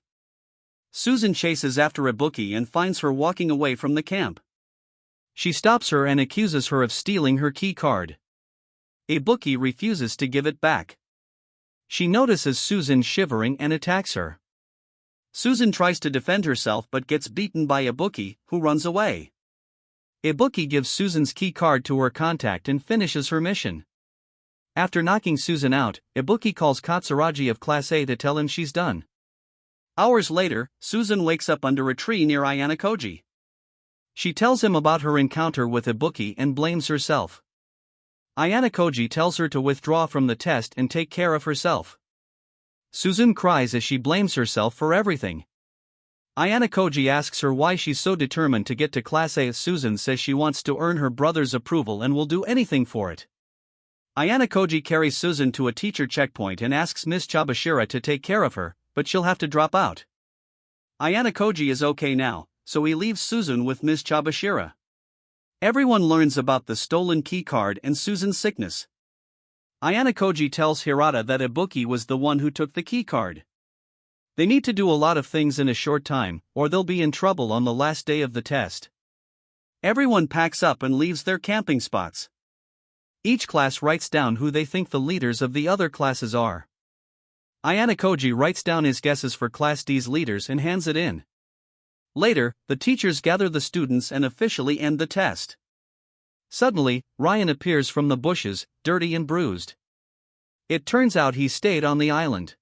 Susan chases after Ibuki and finds her walking away from the camp. She stops her and accuses her of stealing her key card. Ibuki refuses to give it back. She notices Susan shivering and attacks her. Susan tries to defend herself but gets beaten by Ibuki, who runs away. Ibuki gives Susan's key card to her contact and finishes her mission. After knocking Susan out, Ibuki calls Katsuragi of Class A to tell him she's done. Hours later, Susan wakes up under a tree near Ayana Koji. She tells him about her encounter with Ibuki and blames herself. Ayana Koji tells her to withdraw from the test and take care of herself. Susan cries as she blames herself for everything. Ayana Koji asks her why she's so determined to get to Class A. Susan says she wants to earn her brother's approval and will do anything for it. Ayana Koji carries Susan to a teacher checkpoint and asks Miss Chabashira to take care of her, but she'll have to drop out. Ayana Koji is okay now, so he leaves Susan with Miss Chabashira. Everyone learns about the stolen key card and Susan's sickness. Ayana Koji tells Hirata that Ibuki was the one who took the key card. They need to do a lot of things in a short time, or they'll be in trouble on the last day of the test. Everyone packs up and leaves their camping spots. Each class writes down who they think the leaders of the other classes are. Ayana Koji writes down his guesses for Class D's leaders and hands it in. Later, the teachers gather the students and officially end the test. Suddenly, Ryan appears from the bushes, dirty and bruised. It turns out he stayed on the island.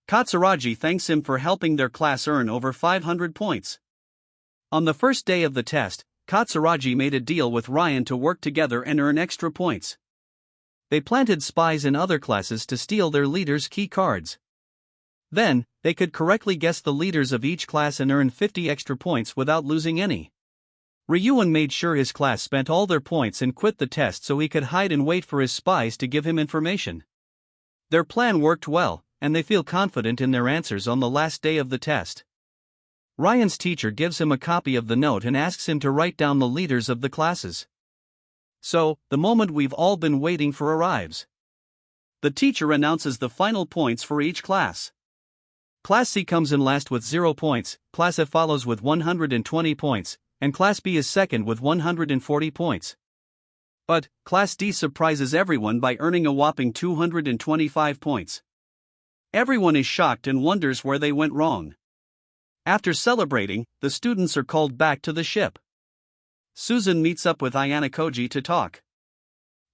Katsuragi thanks him for helping their class earn over 500 points. On the first day of the test, Katsuragi made a deal with Ryan to work together and earn extra points. They planted spies in other classes to steal their leaders' key cards. Then, they could correctly guess the leaders of each class and earn 50 extra points without losing any. Ryuan made sure his class spent all their points and quit the test so he could hide and wait for his spies to give him information. Their plan worked well, and they feel confident in their answers on the last day of the test. Ryan's teacher gives him a copy of the note and asks him to write down the leaders of the classes. So, the moment we've all been waiting for arrives. The teacher announces the final points for each class. Class C comes in last with 0 points, Class F follows with 120 points, and Class B is second with 140 points. But, Class D surprises everyone by earning a whopping 225 points. Everyone is shocked and wonders where they went wrong. After celebrating, the students are called back to the ship. Susan meets up with Ayana Koji to talk.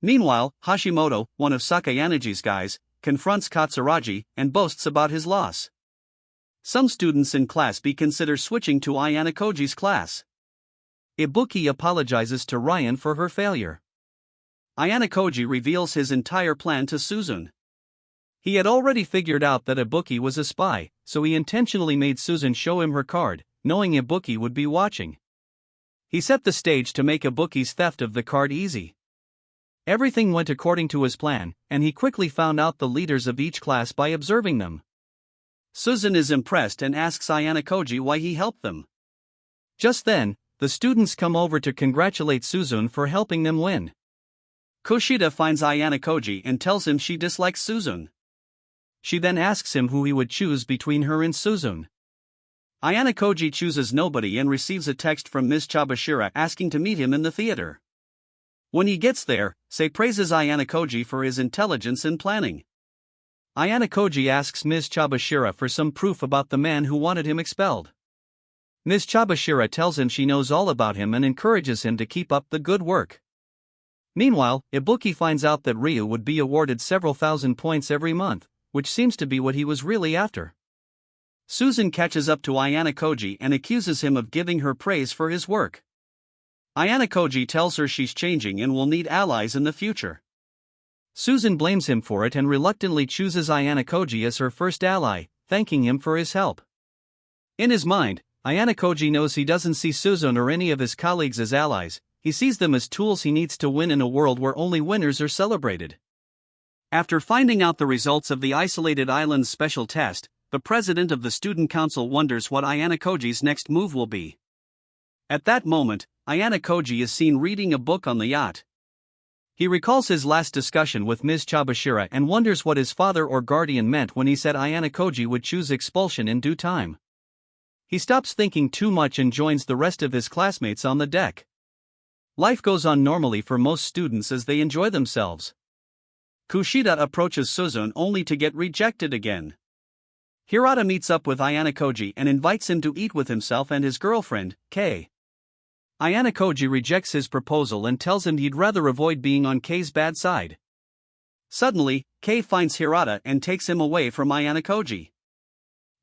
Meanwhile, Hashimoto, one of Sakayanagi's guys, confronts Katsuragi and boasts about his loss. Some students in Class B consider switching to Ayana Koji's class. Ibuki apologizes to Ryan for her failure. Ayana Koji reveals his entire plan to Suzun. He had already figured out that Ibuki was a spy, so he intentionally made Suzun show him her card, knowing Ibuki would be watching. He set the stage to make Ibuki's theft of the card easy. Everything went according to his plan, and he quickly found out the leaders of each class by observing them. Suzun is impressed and asks Ayana Koji why he helped them. Just then, the students come over to congratulate Suzun for helping them win. Kushida finds Ayana Koji and tells him she dislikes Suzun. She then asks him who he would choose between her and Suzun. Ayana Koji chooses nobody and receives a text from Ms. Chabashira asking to meet him in the theater. When he gets there, Sei praises Ayana Koji for his intelligence and planning. Ayana Koji asks Ms. Chabashira for some proof about the man who wanted him expelled. Ms. Chabashira tells him she knows all about him and encourages him to keep up the good work. Meanwhile, Ibuki finds out that Ryu would be awarded several thousand points every month, which seems to be what he was really after. Suzun catches up to Ayana Koji and accuses him of giving her praise for his work. Ayana Koji tells her she's changing and will need allies in the future. Suzun blames him for it and reluctantly chooses Ayana Koji as her first ally, thanking him for his help. In his mind, Ayana Koji knows he doesn't see Suzun or any of his colleagues as allies, he sees them as tools he needs to win in a world where only winners are celebrated. After finding out the results of the Isolated Islands special test, the president of the student council wonders what Ayana Koji's next move will be. At that moment, Ayana Koji is seen reading a book on the yacht. He recalls his last discussion with Ms. Chabashira and wonders what his father or guardian meant when he said Ayana Koji would choose expulsion in due time. He stops thinking too much and joins the rest of his classmates on the deck. Life goes on normally for most students as they enjoy themselves. Kushida approaches Suzun only to get rejected again. Hirata meets up with Ayana Koji and invites him to eat with himself and his girlfriend, Kei. Ayana Koji rejects his proposal and tells him he'd rather avoid being on Kei's bad side. Suddenly, Kei finds Hirata and takes him away from Ayana Koji.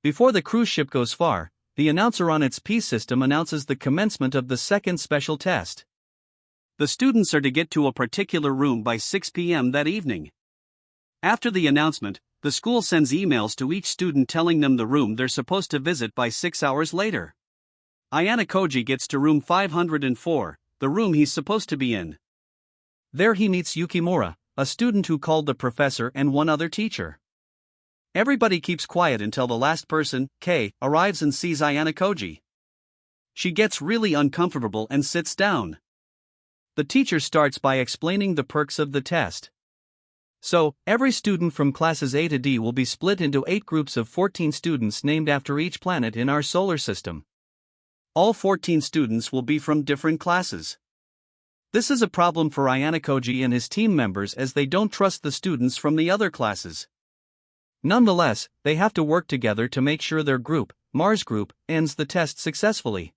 Before the cruise ship goes far, the announcer on its P system announces the commencement of the second special test. The students are to get to a particular room by 6 p.m. that evening. After the announcement, the school sends emails to each student telling them the room they're supposed to visit by 6 hours later. Ayana Koji gets to room 504, the room he's supposed to be in. There he meets Yukimura, a student who called the professor and one other teacher. Everybody keeps quiet until the last person, Kei, arrives and sees Ayana Koji. She gets really uncomfortable and sits down. The teacher starts by explaining the perks of the test. So, every student from classes A to D will be split into 8 groups of 14 students named after each planet in our solar system. All 14 students will be from different classes. This is a problem for Ayana Koji and his team members as they don't trust the students from the other classes. Nonetheless, they have to work together to make sure their group, Mars Group, ends the test successfully.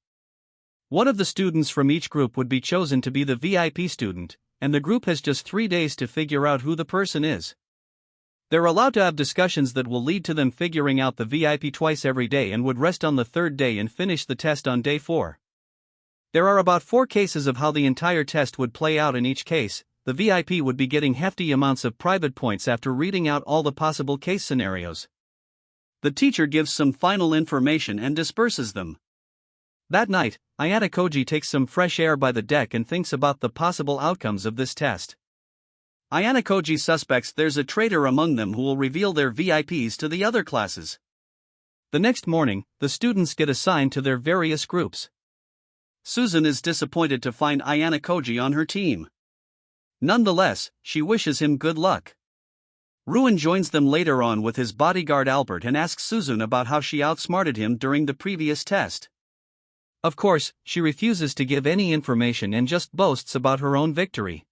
One of the students from each group would be chosen to be the VIP student, and the group has just 3 days to figure out who the person is. They're allowed to have discussions that will lead to them figuring out the VIP twice every day and would rest on the 3rd day and finish the test on day 4. There are about 4 cases of how the entire test would play out in each case. The VIP would be getting hefty amounts of private points after reading out all the possible case scenarios. The teacher gives some final information and disperses them. That night, Ayana Koji takes some fresh air by the deck and thinks about the possible outcomes of this test. Ayana Koji suspects there's a traitor among them who will reveal their VIPs to the other classes. The next morning, the students get assigned to their various groups. Suzun is disappointed to find Ayana Koji on her team. Nonetheless, she wishes him good luck. Ruin joins them later on with his bodyguard Albert and asks Suzun about how she outsmarted him during the previous test. Of course, she refuses to give any information and just boasts about her own victory.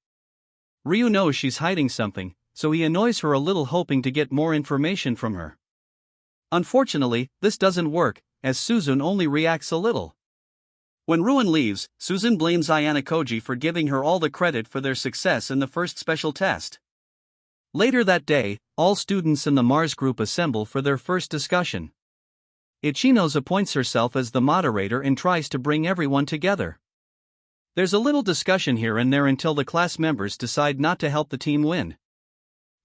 Ryu knows she's hiding something, so he annoys her a little hoping to get more information from her. Unfortunately, this doesn't work, as Suzun only reacts a little. When Ruin leaves, Suzun blames Ayana Koji for giving her all the credit for their success in the first special test. Later that day, all students in the Mars group assemble for their first discussion. Ichinos appoints herself as the moderator and tries to bring everyone together. There's a little discussion here and there until the class members decide not to help the team win.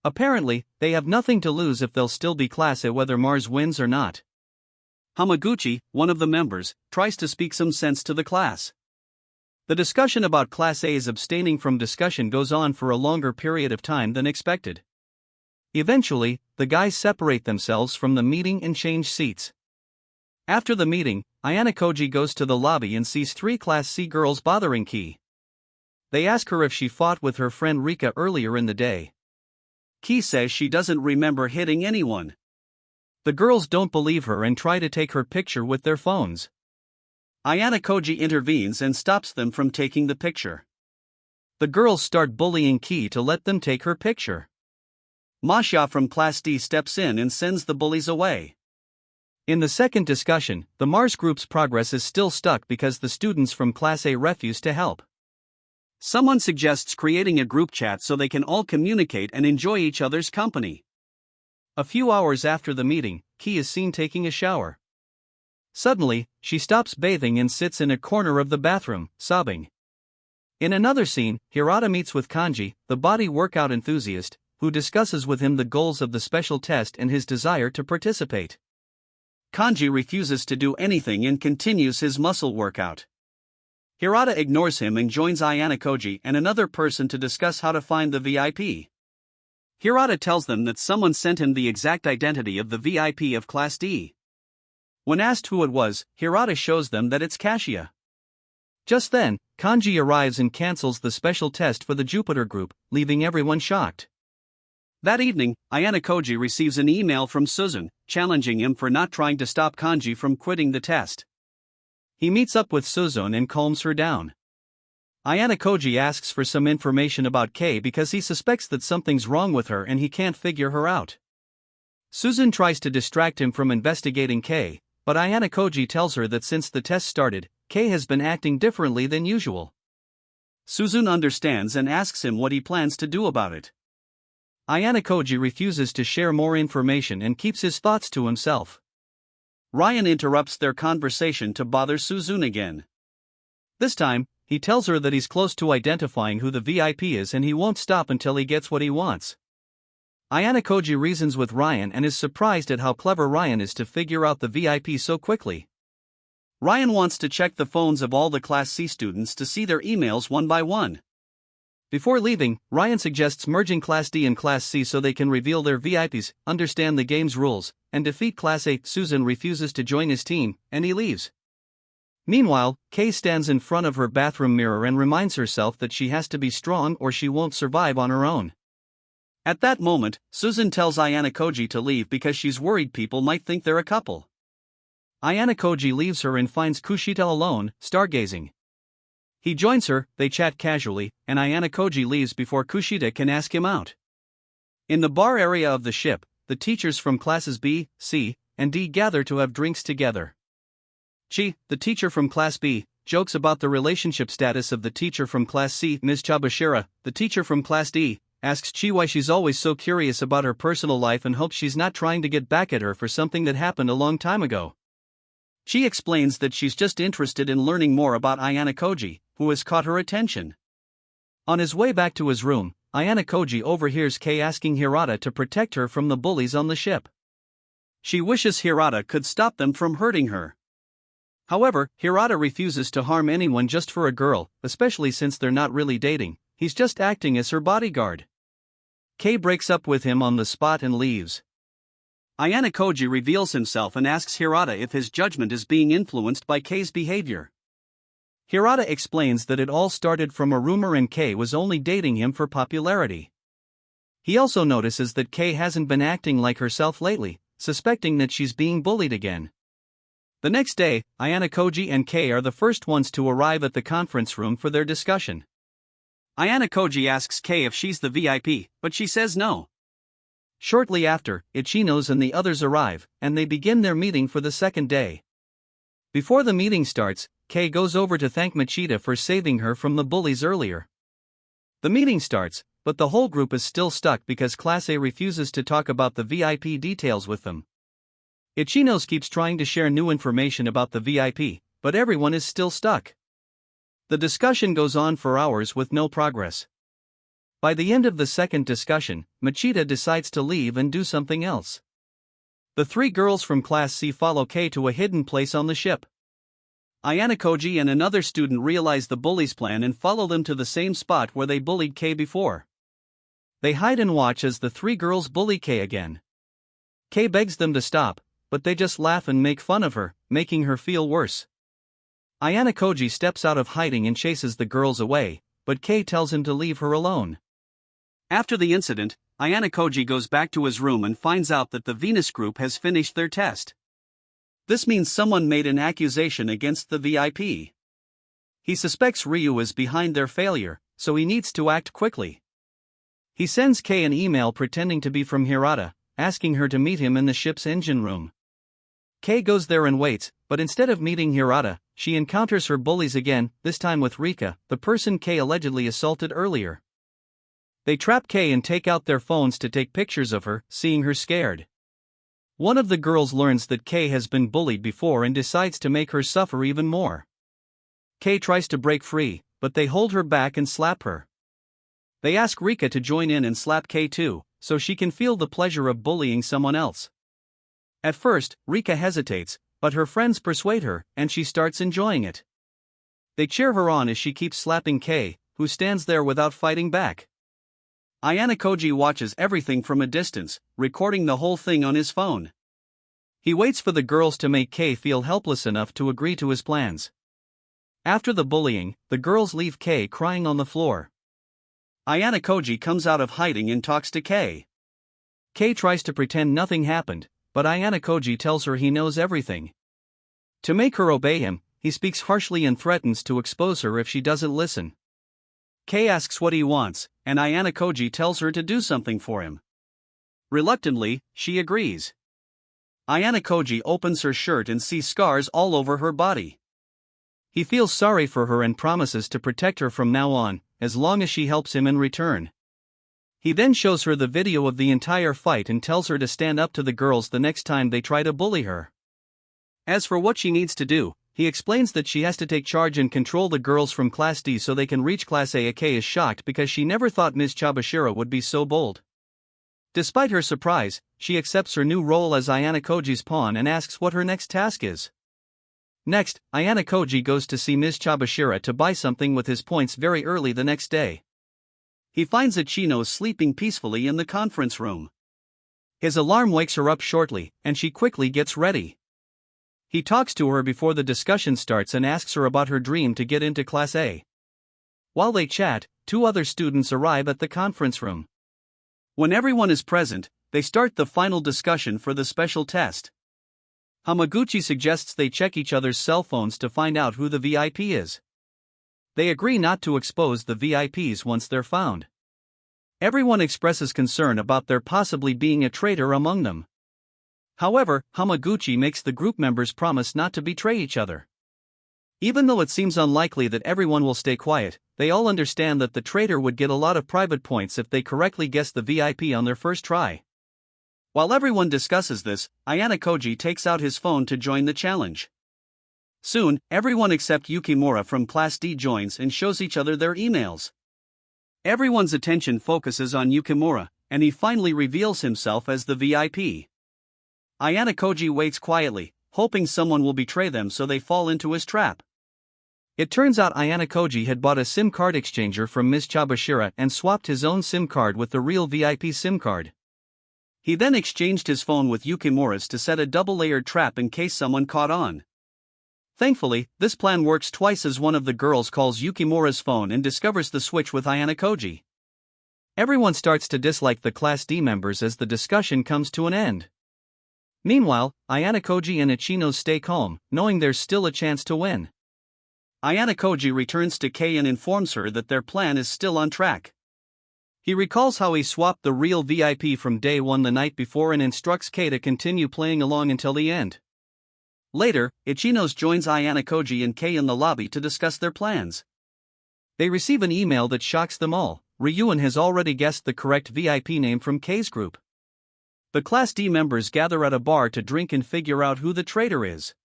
Apparently, they have nothing to lose if they'll still be class A whether Mars wins or not. Hamaguchi, one of the members, tries to speak some sense to the class. The discussion about Class A's abstaining from discussion goes on for a longer period of time than expected. Eventually, the guys separate themselves from the meeting and change seats. After the meeting, Ayano goes to the lobby and sees 3 Class C girls bothering Ki. They ask her if she fought with her friend Rika earlier in the day. Ki says she doesn't remember hitting anyone. The girls don't believe her and try to take her picture with their phones. Ayano intervenes and stops them from taking the picture. The girls start bullying Ki to let them take her picture. Masha from Class D steps in and sends the bullies away. In the second discussion, the Mars group's progress is still stuck because the students from Class A refuse to help. Someone suggests creating a group chat so they can all communicate and enjoy each other's company. A few hours after the meeting, Ki is seen taking a shower. Suddenly, she stops bathing and sits in a corner of the bathroom, sobbing. In another scene, Hirata meets with Kanji, the body workout enthusiast, who discusses with him the goals of the special test and his desire to participate. Kanji refuses to do anything and continues his muscle workout. Hirata ignores him and joins Ayano and another person to discuss how to find the VIP. Hirata tells them that someone sent him the exact identity of the VIP of Class D. When asked who it was, Hirata shows them that it's Kashia. Just then, Kanji arrives and cancels the special test for the Jupiter group, leaving everyone shocked. That evening, Ayano receives an email from Suzun, challenging him for not trying to stop Kanji from quitting the test. He meets up with Suzun and calms her down. Ayano asks for some information about Kei because he suspects that something's wrong with her and he can't figure her out. Suzun tries to distract him from investigating Kei, but Ayano tells her that since the test started, Kei has been acting differently than usual. Suzun understands and asks him what he plans to do about it. Ayano refuses to share more information and keeps his thoughts to himself. Ryan interrupts their conversation to bother Suzun again. This time, he tells her that he's close to identifying who the VIP is and he won't stop until he gets what he wants. Ayano reasons with Ryan and is surprised at how clever Ryan is to figure out the VIP so quickly. Ryan wants to check the phones of all the Class C students to see their emails one by one. Before leaving, Ryan suggests merging Class D and Class C so they can reveal their VIPs, understand the game's rules, and defeat Class A. Suzun refuses to join his team, and he leaves. Meanwhile, Kei stands in front of her bathroom mirror and reminds herself that she has to be strong or she won't survive on her own. At that moment, Suzun tells Ayano to leave because she's worried people might think they're a couple. Ayano leaves her and finds Kushida alone, stargazing. He joins her, they chat casually, and Ayano leaves before Kushida can ask him out. In the bar area of the ship, the teachers from classes B, C, and D gather to have drinks together. Chi, the teacher from Class B, jokes about the relationship status of the teacher from Class C. Ms. Chabashira, the teacher from Class D, asks Chi why she's always so curious about her personal life and hopes she's not trying to get back at her for something that happened a long time ago. Chi explains that she's just interested in learning more about Ayano, who has caught her attention. On his way back to his room, Ayano overhears Kei asking Hirata to protect her from the bullies on the ship. She wishes Hirata could stop them from hurting her. However, Hirata refuses to harm anyone just for a girl, especially since they're not really dating, he's just acting as her bodyguard. Kei breaks up with him on the spot and leaves. Ayano reveals himself and asks Hirata if his judgment is being influenced by Kei's behavior. Hirata explains that it all started from a rumor and Kei was only dating him for popularity. He also notices that Kei hasn't been acting like herself lately, suspecting that she's being bullied again. The next day, Ayano and Kei are the first ones to arrive at the conference room for their discussion. Ayano asks Kei if she's the VIP, but she says no. Shortly after, Ichinos and the others arrive, and they begin their meeting for the second day. Before the meeting starts, Kei goes over to thank Machida for saving her from the bullies earlier. The meeting starts, but the whole group is still stuck because Class A refuses to talk about the VIP details with them. Ichinos keeps trying to share new information about the VIP, but everyone is still stuck. The discussion goes on for hours with no progress. By the end of the second discussion, Machida decides to leave and do something else. The three girls from Class C follow Kei to a hidden place on the ship. Ayanokoji and another student realize the bullies' plan and follow them to the same spot where they bullied Kei before. They hide and watch as the three girls bully Kei again. Kei begs them to stop, but they just laugh and make fun of her, making her feel worse. Ayanokoji steps out of hiding and chases the girls away, but Kei tells him to leave her alone. After the incident, Ayanokoji goes back to his room and finds out that the Venus group has finished their test. This means someone made an accusation against the VIP. He suspects Ryu is behind their failure, so he needs to act quickly. He sends Kei an email pretending to be from Hirata, asking her to meet him in the ship's engine room. Kei goes there and waits, but instead of meeting Hirata, she encounters her bullies again, this time with Rika, the person Kei allegedly assaulted earlier. They trap Kei and take out their phones to take pictures of her, seeing her scared. One of the girls learns that Kei has been bullied before and decides to make her suffer even more. Kei tries to break free, but they hold her back and slap her. They ask Rika to join in and slap Kei too, so she can feel the pleasure of bullying someone else. At first, Rika hesitates, but her friends persuade her, and she starts enjoying it. They cheer her on as she keeps slapping Kei, who stands there without fighting back. Ayanokoji watches everything from a distance, recording the whole thing on his phone. He waits for the girls to make Kei feel helpless enough to agree to his plans. After the bullying, the girls leave Kei crying on the floor. Ayanokoji comes out of hiding and talks to Kei. Kei tries to pretend nothing happened, but Ayanokoji tells her he knows everything. To make her obey him, he speaks harshly and threatens to expose her if she doesn't listen. Kei asks what he wants, and Ayanokoji tells her to do something for him. Reluctantly, she agrees. Ayanokoji opens her shirt and sees scars all over her body. He feels sorry for her and promises to protect her from now on, as long as she helps him in return. He then shows her the video of the entire fight and tells her to stand up to the girls the next time they try to bully her. As for what she needs to do, he explains that she has to take charge and control the girls from Class D so they can reach Class A. Kei is shocked because she never thought Ms. Chabashira would be so bold. Despite her surprise, she accepts her new role as Ayanokoji's pawn and asks what her next task is. Next, Ayanokoji goes to see Ms. Chabashira to buy something with his points very early the next day. He finds Ichino sleeping peacefully in the conference room. His alarm wakes her up shortly, and she quickly gets ready. He talks to her before the discussion starts and asks her about her dream to get into Class A. While they chat, two other students arrive at the conference room. When everyone is present, they start the final discussion for the special test. Hamaguchi suggests they check each other's cell phones to find out who the VIP is. They agree not to expose the VIPs once they're found. Everyone expresses concern about there possibly being a traitor among them. However, Hamaguchi makes the group members promise not to betray each other. Even though it seems unlikely that everyone will stay quiet, they all understand that the traitor would get a lot of private points if they correctly guess the VIP on their first try. While everyone discusses this, Ayanokoji takes out his phone to join the challenge. Soon, everyone except Yukimura from Class D joins and shows each other their emails. Everyone's attention focuses on Yukimura, and he finally reveals himself as the VIP. Ayanokoji waits quietly, hoping someone will betray them so they fall into his trap. It turns out Ayanokoji had bought a SIM card exchanger from Ms. Chabashira and swapped his own SIM card with the real VIP SIM card. He then exchanged his phone with Yukimura's to set a double-layered trap in case someone caught on. Thankfully, this plan works twice as one of the girls calls Yukimura's phone and discovers the switch with Ayanokoji. Everyone starts to dislike the Class D members as the discussion comes to an end. Meanwhile, Ayanokoji and Ichino stay calm, knowing there's still a chance to win. Ayanokoji returns to Kei and informs her that their plan is still on track. He recalls how he swapped the real VIP from day one the night before and instructs Kei to continue playing along until the end. Later, Ichinos joins Ayanokoji and Kei in the lobby to discuss their plans. They receive an email that shocks them all. Ryuan has already guessed the correct VIP name from Kei's group. The Class D members gather at a bar to drink and figure out who the traitor is.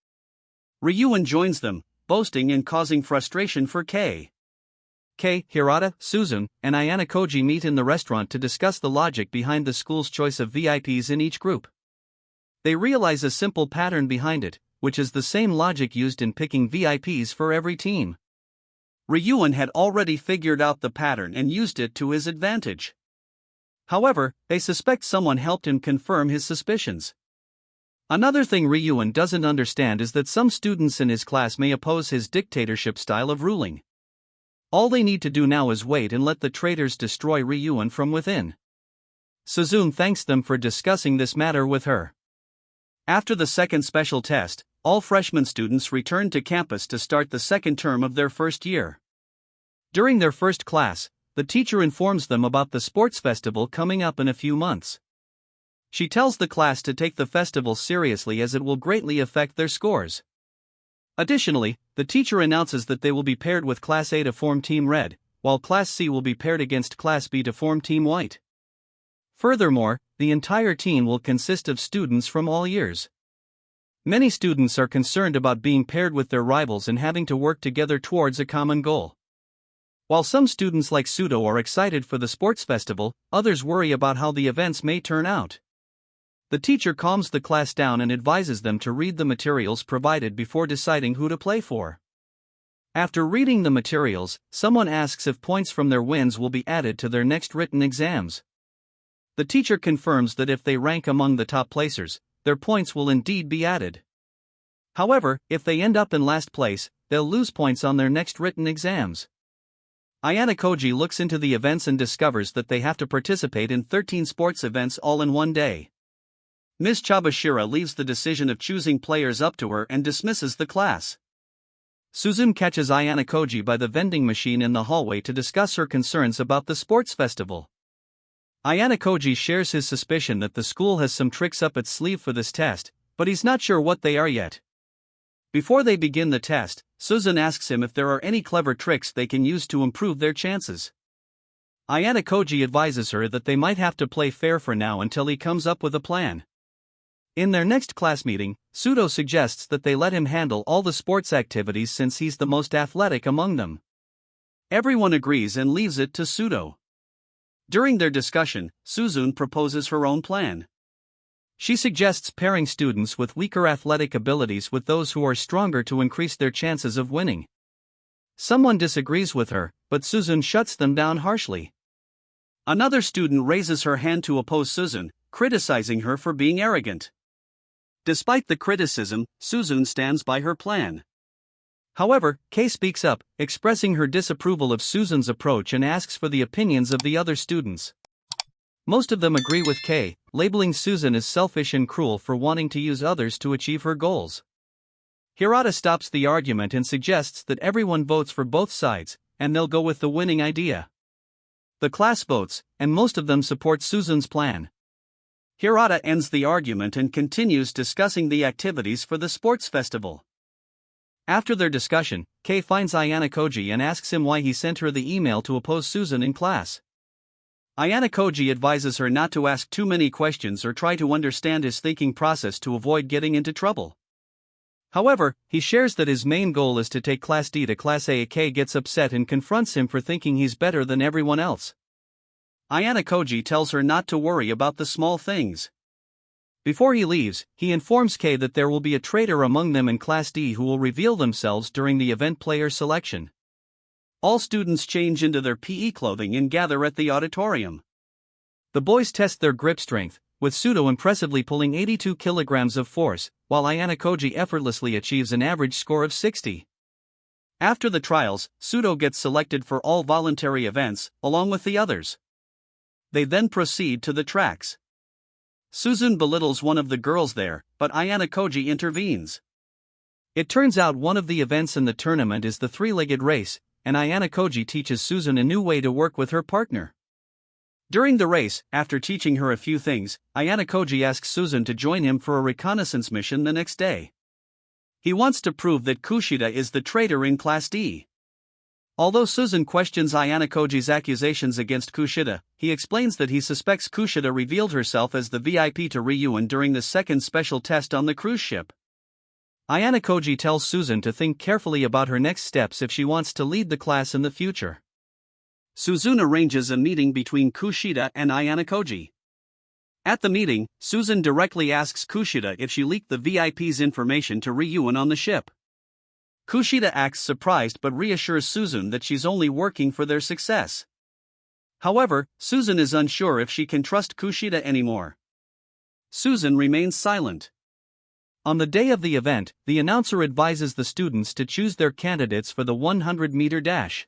Ryuan joins them, boasting and causing frustration for Kei. Kei, Hirata, Suzune, and Ayana Koji meet in the restaurant to discuss the logic behind the school's choice of VIPs in each group. They realize a simple pattern behind it, which is the same logic used in picking VIPs for every team. Ryuan had already figured out the pattern and used it to his advantage. However, they suspect someone helped him confirm his suspicions. Another thing Ryuan doesn't understand is that some students in his class may oppose his dictatorship style of ruling. All they need to do now is wait and let the traitors destroy Ryuan from within. Suzune thanks them for discussing this matter with her. After the second special test, all freshman students return to campus to start the second term of their first year. During their first class, the teacher informs them about the sports festival coming up in a few months. She tells the class to take the festival seriously as it will greatly affect their scores. Additionally, the teacher announces that they will be paired with Class A to form Team Red, while Class C will be paired against Class B to form Team White. Furthermore, the entire team will consist of students from all years. Many students are concerned about being paired with their rivals and having to work together towards a common goal. While some students like Sudo are excited for the sports festival, others worry about how the events may turn out. The teacher calms the class down and advises them to read the materials provided before deciding who to play for. After reading the materials, someone asks if points from their wins will be added to their next written exams. The teacher confirms that if they rank among the top placers, their points will indeed be added. However, if they end up in last place, they'll lose points on their next written exams. Ayana Koji looks into the events and discovers that they have to participate in 13 sports events all in one day. Ms. Chabashira leaves the decision of choosing players up to her and dismisses the class. Suzune catches Ayana Koji by the vending machine in the hallway to discuss her concerns about the sports festival. Ayana Koji shares his suspicion that the school has some tricks up its sleeve for this test, but he's not sure what they are yet. Before they begin the test, Suzune asks him if there are any clever tricks they can use to improve their chances. Ayana Koji advises her that they might have to play fair for now until he comes up with a plan. In their next class meeting, Sudo suggests that they let him handle all the sports activities since he's the most athletic among them. Everyone agrees and leaves it to Sudo. During their discussion, Suzune proposes her own plan. She suggests pairing students with weaker athletic abilities with those who are stronger to increase their chances of winning. Someone disagrees with her, but Suzune shuts them down harshly. Another student raises her hand to oppose Suzune, criticizing her for being arrogant. Despite the criticism, Suzune stands by her plan. However, Kei speaks up, expressing her disapproval of Suzune's approach and asks for the opinions of the other students. Most of them agree with Kei, labeling Suzune as selfish and cruel for wanting to use others to achieve her goals. Hirata stops the argument and suggests that everyone votes for both sides, and they'll go with the winning idea. The class votes, and most of them support Suzune's plan. Hirata ends the argument and continues discussing the activities for the sports festival. After their discussion, Kei finds Ayana Koji and asks him why he sent her the email to oppose Suzune in class. Ayana Koji advises her not to ask too many questions or try to understand his thinking process to avoid getting into trouble. However, he shares that his main goal is to take Class D to Class A. Kei gets upset and confronts him for thinking he's better than everyone else. Ayana Koji tells her not to worry about the small things. Before he leaves, he informs Kei that there will be a traitor among them in Class D who will reveal themselves during the event player selection. All students change into their PE clothing and gather at the auditorium. The boys test their grip strength, with Sudo impressively pulling 82 kilograms of force, while Ayana Koji effortlessly achieves an average score of 60. After the trials, Sudo gets selected for all voluntary events, along with the others. They then proceed to the tracks. Suzune belittles one of the girls there, but Ayana Koji intervenes. It turns out one of the events in the tournament is the three-legged race, and Ayana Koji teaches Suzune a new way to work with her partner. During the race, after teaching her a few things, Ayana Koji asks Suzune to join him for a reconnaissance mission the next day. He wants to prove that Kushida is the traitor in Class D. Although Susan questions Ayana Koji's accusations against Kushida, he explains that he suspects Kushida revealed herself as the VIP to Ryuan during the second special test on the cruise ship. Ayana Koji tells Susan to think carefully about her next steps if she wants to lead the class in the future. Susan arranges a meeting between Kushida and Ayana Koji. At the meeting, Susan directly asks Kushida if she leaked the VIP's information to Ryuan on the ship. Kushida acts surprised but reassures Susan that she's only working for their success. However, Susan is unsure if she can trust Kushida anymore. Susan remains silent. On the day of the event, the announcer advises the students to choose their candidates for the 100-meter dash.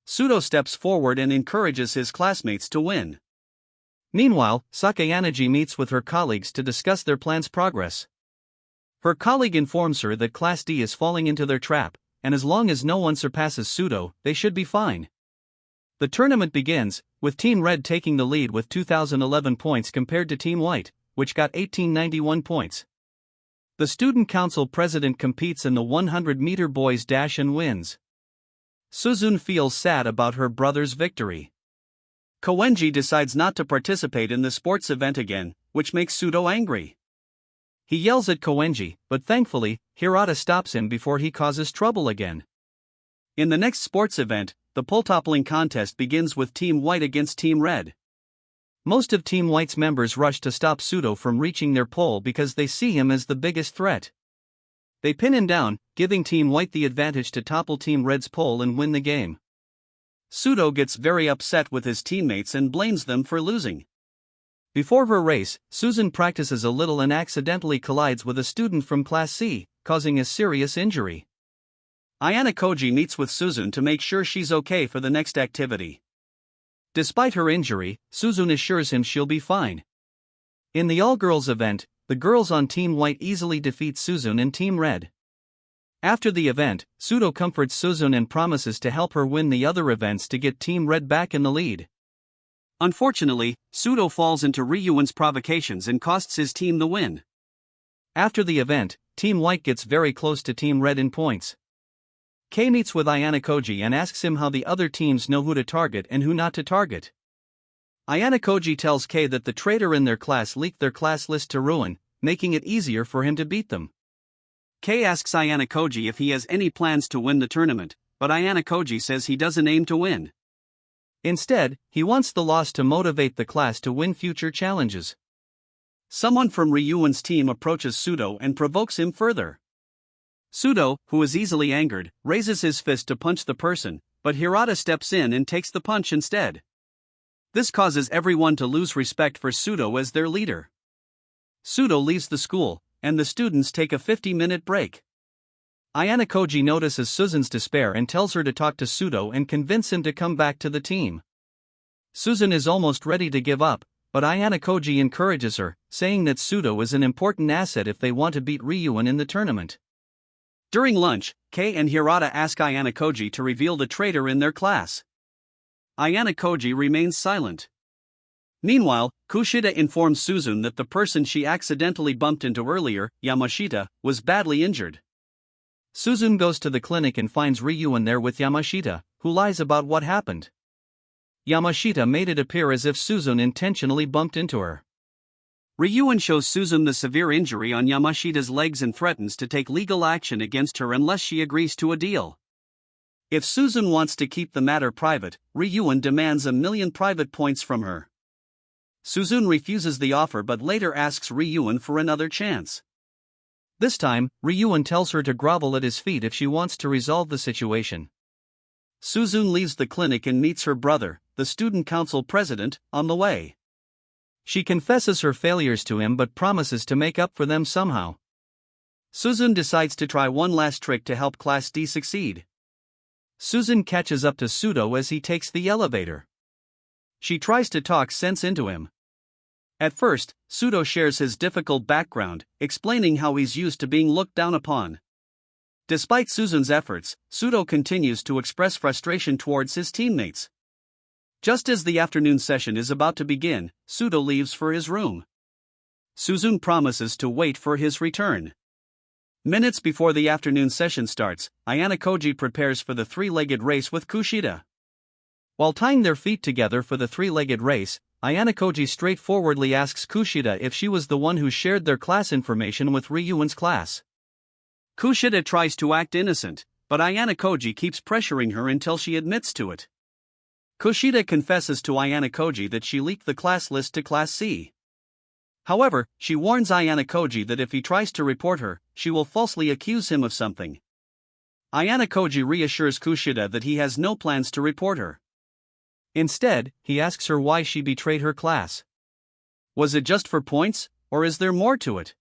Sudo steps forward and encourages his classmates to win. Meanwhile, Sakayanaji meets with her colleagues to discuss their plan's progress. Her colleague informs her that Class D is falling into their trap, and as long as no one surpasses Sudo, they should be fine. The tournament begins, with Team Red taking the lead with 2,011 points compared to Team White, which got 1,891 points. The student council president competes in the 100-meter boys dash and wins. Susan feels sad about her brother's victory. Koenji decides not to participate in the sports event again, which makes Sudo angry. He yells at Koenji, but thankfully, Hirata stops him before he causes trouble again. In the next sports event, the pole toppling contest begins with Team White against Team Red. Most of Team White's members rush to stop Sudo from reaching their pole because they see him as the biggest threat. They pin him down, giving Team White the advantage to topple Team Red's pole and win the game. Sudo gets very upset with his teammates and blames them for losing. Before her race, Susan practices a little and accidentally collides with a student from Class C, causing a serious injury. Ayana Koji meets with Susan to make sure she's okay for the next activity. Despite her injury, Susan assures him she'll be fine. In the all-girls event, the girls on Team White easily defeat Susan and Team Red. After the event, Sudo comforts Susan and promises to help her win the other events to get Team Red back in the lead. Unfortunately, Sudo falls into Ryuan's provocations and costs his team the win. After the event, Team White gets very close to Team Red in points. Kei meets with Ayana Koji and asks him how the other teams know who to target and who not to target. Ayana Koji tells Kei that the traitor in their class leaked their class list to Ruin, making it easier for him to beat them. Kei asks Ayana Koji if he has any plans to win the tournament, but Ayana Koji says he doesn't aim to win. Instead, he wants the loss to motivate the class to win future challenges. Someone from Ryuan's team approaches Sudo and provokes him further. Sudo, who is easily angered, raises his fist to punch the person, but Hirata steps in and takes the punch instead. This causes everyone to lose respect for Sudo as their leader. Sudo leaves the school, and the students take a 50-minute break. Ayana Koji notices Susan's despair and tells her to talk to Sudo and convince him to come back to the team. Susan is almost ready to give up, but Ayana Koji encourages her, saying that Sudo is an important asset if they want to beat Ryuan in the tournament. During lunch, Kei and Hirata ask Ayana Koji to reveal the traitor in their class. Ayana Koji remains silent. Meanwhile, Kushida informs Susan that the person she accidentally bumped into earlier, Yamashita, was badly injured. Susan goes to the clinic and finds Ryuan there with Yamashita, who lies about what happened. Yamashita made it appear as if Susan intentionally bumped into her. Ryuan shows Susan the severe injury on Yamashita's legs and threatens to take legal action against her unless she agrees to a deal. If Susan wants to keep the matter private, Ryuan demands 1,000,000 private points from her. Susan refuses the offer but later asks Ryuan for another chance. This time, Ryuan tells her to grovel at his feet if she wants to resolve the situation. Susan leaves the clinic and meets her brother, the student council president, on the way. She confesses her failures to him but promises to make up for them somehow. Susan decides to try one last trick to help Class D succeed. Susan catches up to Sudo as he takes the elevator. She tries to talk sense into him. At first, Sudo shares his difficult background, explaining how he's used to being looked down upon. Despite Susan's efforts, Sudo continues to express frustration towards his teammates. Just as the afternoon session is about to begin, Sudo leaves for his room. Susan promises to wait for his return. Minutes before the afternoon session starts, Ayana Koji prepares for the three-legged race with Kushida. While tying their feet together for the three-legged race, Ayana Koji straightforwardly asks Kushida if she was the one who shared their class information with Ryuan's class. Kushida tries to act innocent, but Ayana Koji keeps pressuring her until she admits to it. Kushida confesses to Ayana Koji that she leaked the class list to Class C. However, she warns Ayana Koji that if he tries to report her, she will falsely accuse him of something. Ayana Koji reassures Kushida that he has no plans to report her. Instead, he asks her why she betrayed her class. Was it just for points, or is there more to it?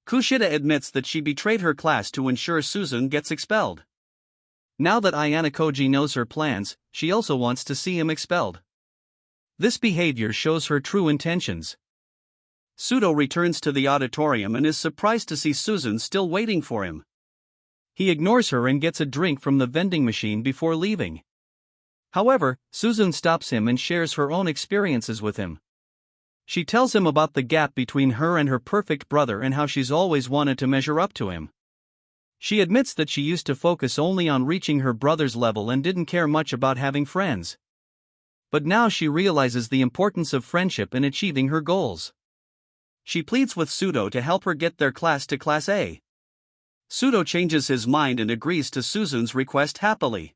Kushida admits that she betrayed her class to ensure Suzun gets expelled. Now that Ayana Koji knows her plans, she also wants to see him expelled. This behavior shows her true intentions. Sudo returns to the auditorium and is surprised to see Suzun still waiting for him. He ignores her and gets a drink from the vending machine before leaving. However, Suzun stops him and shares her own experiences with him. She tells him about the gap between her and her perfect brother and how she's always wanted to measure up to him. She admits that she used to focus only on reaching her brother's level and didn't care much about having friends. But now she realizes the importance of friendship in achieving her goals. She pleads with Sudo to help her get their class to Class A. Sudo changes his mind and agrees to Suzun's request happily.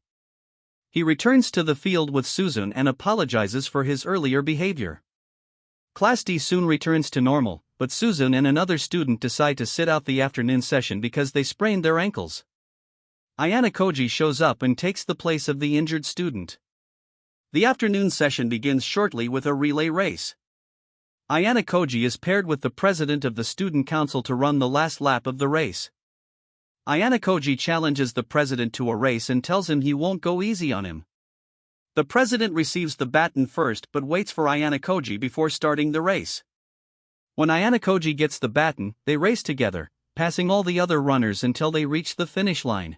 He returns to the field with Suzun and apologizes for his earlier behavior. Class D soon returns to normal, but Suzun and another student decide to sit out the afternoon session because they sprained their ankles. Ayana Koji shows up and takes the place of the injured student. The afternoon session begins shortly with a relay race. Ayana Koji is paired with the president of the student council to run the last lap of the race. Ayana Koji challenges the president to a race and tells him he won't go easy on him. The president receives the baton first but waits for Ayana Koji before starting the race. When Ayana Koji gets the baton, they race together, passing all the other runners until they reach the finish line.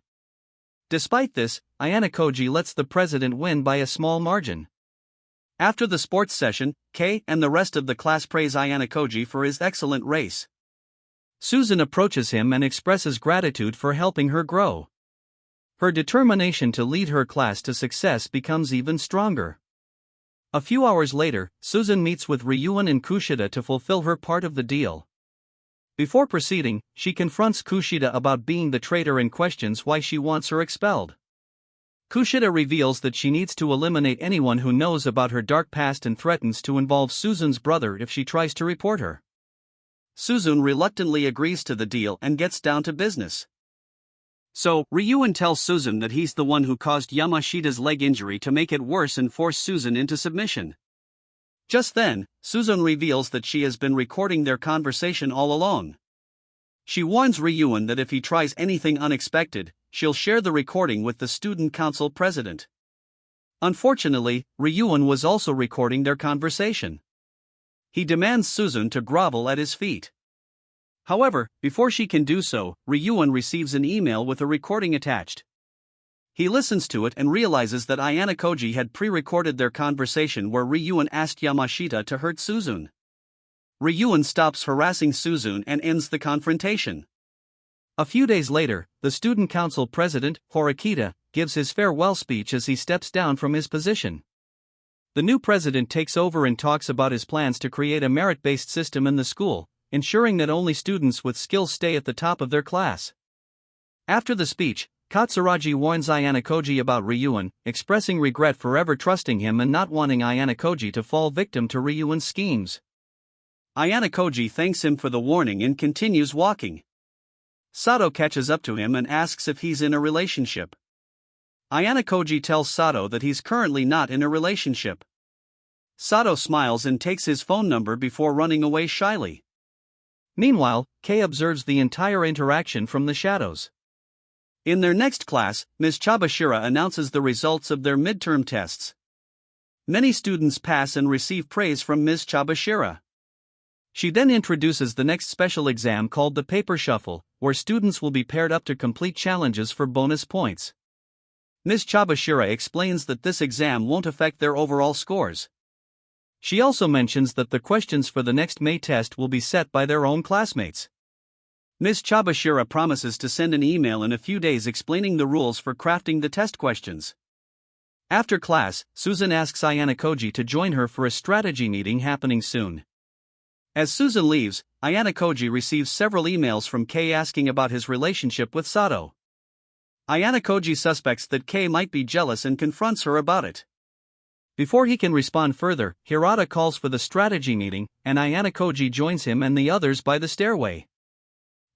Despite this, Ayana Koji lets the president win by a small margin. After the sports session, Kei and the rest of the class praise Ayana Koji for his excellent race. Suzun approaches him and expresses gratitude for helping her grow. Her determination to lead her class to success becomes even stronger. A few hours later, Suzun meets with Ryuan and Kushida to fulfill her part of the deal. Before proceeding, she confronts Kushida about being the traitor and questions why she wants her expelled. Kushida reveals that she needs to eliminate anyone who knows about her dark past and threatens to involve Suzun's brother if she tries to report her. Suzun reluctantly agrees to the deal and gets down to business. So, Ryuan tells Suzun that he's the one who caused Yamashita's leg injury to make it worse and force Suzun into submission. Just then, Suzun reveals that she has been recording their conversation all along. She warns Ryuan that if he tries anything unexpected, she'll share the recording with the student council president. Unfortunately, Ryuan was also recording their conversation. He demands Suzun to grovel at his feet. However, before she can do so, Ryuan receives an email with a recording attached. He listens to it and realizes that Ayana Koji had pre-recorded their conversation where Ryuan asked Yamashita to hurt Suzun. Ryuan stops harassing Suzun and ends the confrontation. A few days later, the student council president, Horikita, gives his farewell speech as he steps down from his position. The new president takes over and talks about his plans to create a merit-based system in the school, ensuring that only students with skills stay at the top of their class. After the speech, Katsuragi warns Ayana Koji about Ryuan, expressing regret for ever trusting him and not wanting Ayana Koji to fall victim to Ryuan's schemes. Ayana Koji thanks him for the warning and continues walking. Sato catches up to him and asks if he's in a relationship. Ayana Koji tells Sato that he's currently not in a relationship. Sato smiles and takes his phone number before running away shyly. Meanwhile, Kei observes the entire interaction from the shadows. In their next class, Ms. Chabashira announces the results of their midterm tests. Many students pass and receive praise from Ms. Chabashira. She then introduces the next special exam called the Paper Shuffle, where students will be paired up to complete challenges for bonus points. Ms. Chabashira explains that this exam won't affect their overall scores. She also mentions that the questions for the next May test will be set by their own classmates. Miss Chabashira promises to send an email in a few days explaining the rules for crafting the test questions. After class, Susan asks Ayana Koji to join her for a strategy meeting happening soon. As Susan leaves, Ayana Koji receives several emails from Kei asking about his relationship with Sato. Ayana Koji suspects that Kei might be jealous and confronts her about it. Before he can respond further, Hirata calls for the strategy meeting, and Ayana Koji joins him and the others by the stairway.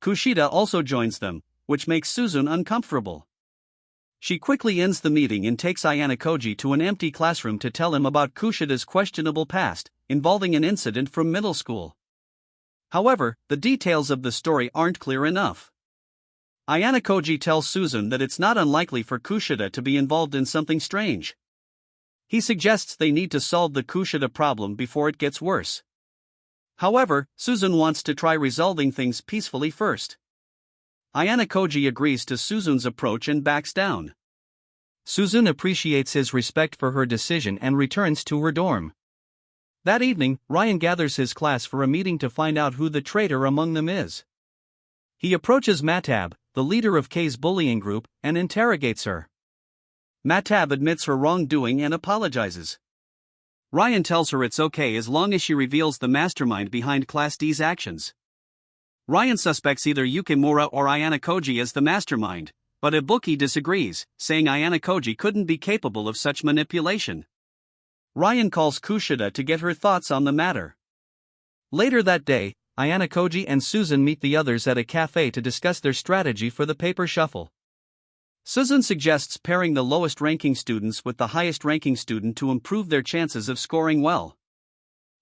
Kushida also joins them, which makes Susan uncomfortable. She quickly ends the meeting and takes Ayana Koji to an empty classroom to tell him about Kushida's questionable past, involving an incident from middle school. However, the details of the story aren't clear enough. Ayana Koji tells Susan that it's not unlikely for Kushida to be involved in something strange. He suggests they need to solve the Kushida problem before it gets worse. However, Susan wants to try resolving things peacefully first. Ayana Koji agrees to Susan's approach and backs down. Susan appreciates his respect for her decision and returns to her dorm. That evening, Ryan gathers his class for a meeting to find out who the traitor among them is. He approaches Matab, the leader of Kei's bullying group, and interrogates her. Matab admits her wrongdoing and apologizes. Ryan tells her it's okay as long as she reveals the mastermind behind Class D's actions. Ryan suspects either Yukimura or Ayana Koji as the mastermind, but Ibuki disagrees, saying Ayana Koji couldn't be capable of such manipulation. Ryan calls Kushida to get her thoughts on the matter. Later that day, Ayana Koji and Susan meet the others at a cafe to discuss their strategy for the paper shuffle. Susan suggests pairing the lowest-ranking students with the highest-ranking student to improve their chances of scoring well.